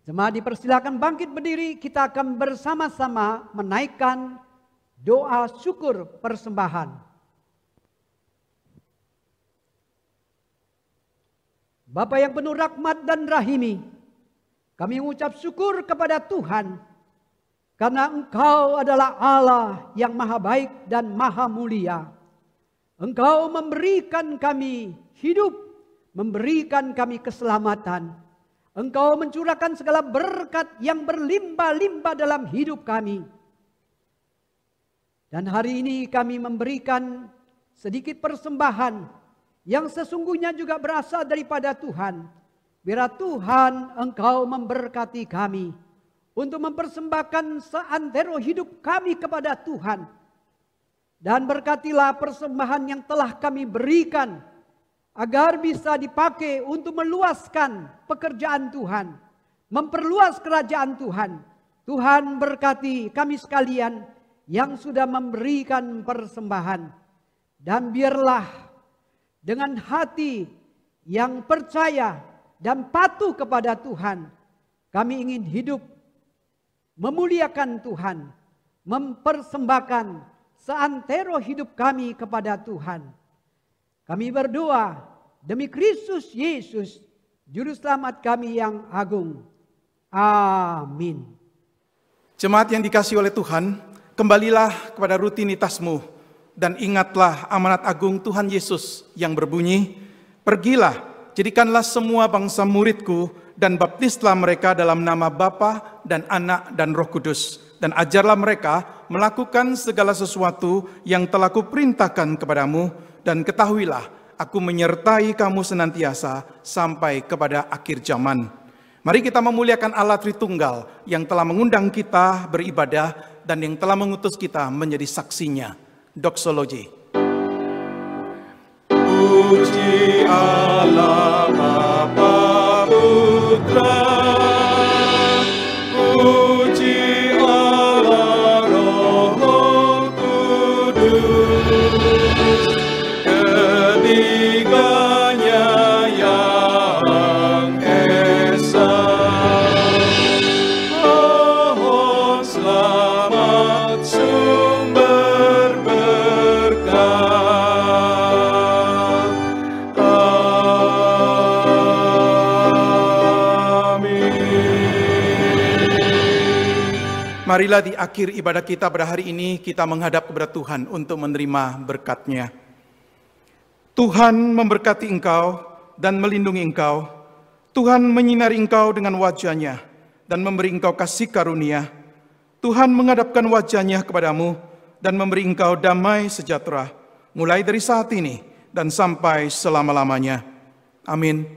Jemaat dipersilakan bangkit berdiri, kita akan bersama-sama menaikkan doa syukur persembahan. Bapa yang penuh rahmat dan rahimi, kami mengucap syukur kepada Tuhan karena Engkau adalah Allah yang maha baik dan maha mulia. Engkau memberikan kami hidup, memberikan kami keselamatan. Engkau mencurahkan segala berkat yang berlimpah-limpah dalam hidup kami. Dan hari ini kami memberikan sedikit persembahan yang sesungguhnya juga berasal daripada Tuhan. Biar Tuhan Engkau memberkati kami untuk mempersembahkan seantero hidup kami kepada Tuhan. Dan berkatilah persembahan yang telah kami berikan agar bisa dipakai untuk meluaskan pekerjaan Tuhan, memperluas kerajaan Tuhan. Tuhan berkati kami sekalian yang sudah memberikan persembahan. Dan biarlah dengan hati yang percaya dan patuh kepada Tuhan. Kami ingin hidup memuliakan Tuhan, mempersembahkan seantero hidup kami kepada Tuhan. Kami berdoa demi Kristus Yesus, Juru Selamat kami yang agung. Amin. Jemaat yang dikasihi oleh Tuhan, kembalilah kepada rutinitasmu dan ingatlah amanat agung Tuhan Yesus yang berbunyi, pergilah, jadikanlah semua bangsa muridku dan baptislah mereka dalam nama Bapa dan Anak dan Roh Kudus, dan ajarlah mereka melakukan segala sesuatu yang telah kuperintahkan kepadamu, dan ketahuilah aku menyertai kamu senantiasa sampai kepada akhir zaman. Mari kita memuliakan Allah Tritunggal yang telah mengundang kita beribadah dan yang telah mengutus kita menjadi saksinya. Doksologi. Puji Allah Bapa Putra, puji Allah Roh Kudus, ketiganya yang esa. Mohon selamat sumber berkat. Marilah di akhir ibadah kita pada hari ini kita menghadap kepada Tuhan untuk menerima berkat-Nya. Tuhan memberkati engkau dan melindungi engkau. Tuhan menyinari engkau dengan wajah-Nya dan memberi engkau kasih karunia. Tuhan menghadapkan wajah-Nya kepadamu dan memberi engkau damai sejahtera, mulai dari saat ini dan sampai selama-lamanya. Amin.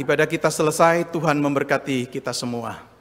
Ibadah kita selesai, Tuhan memberkati kita semua.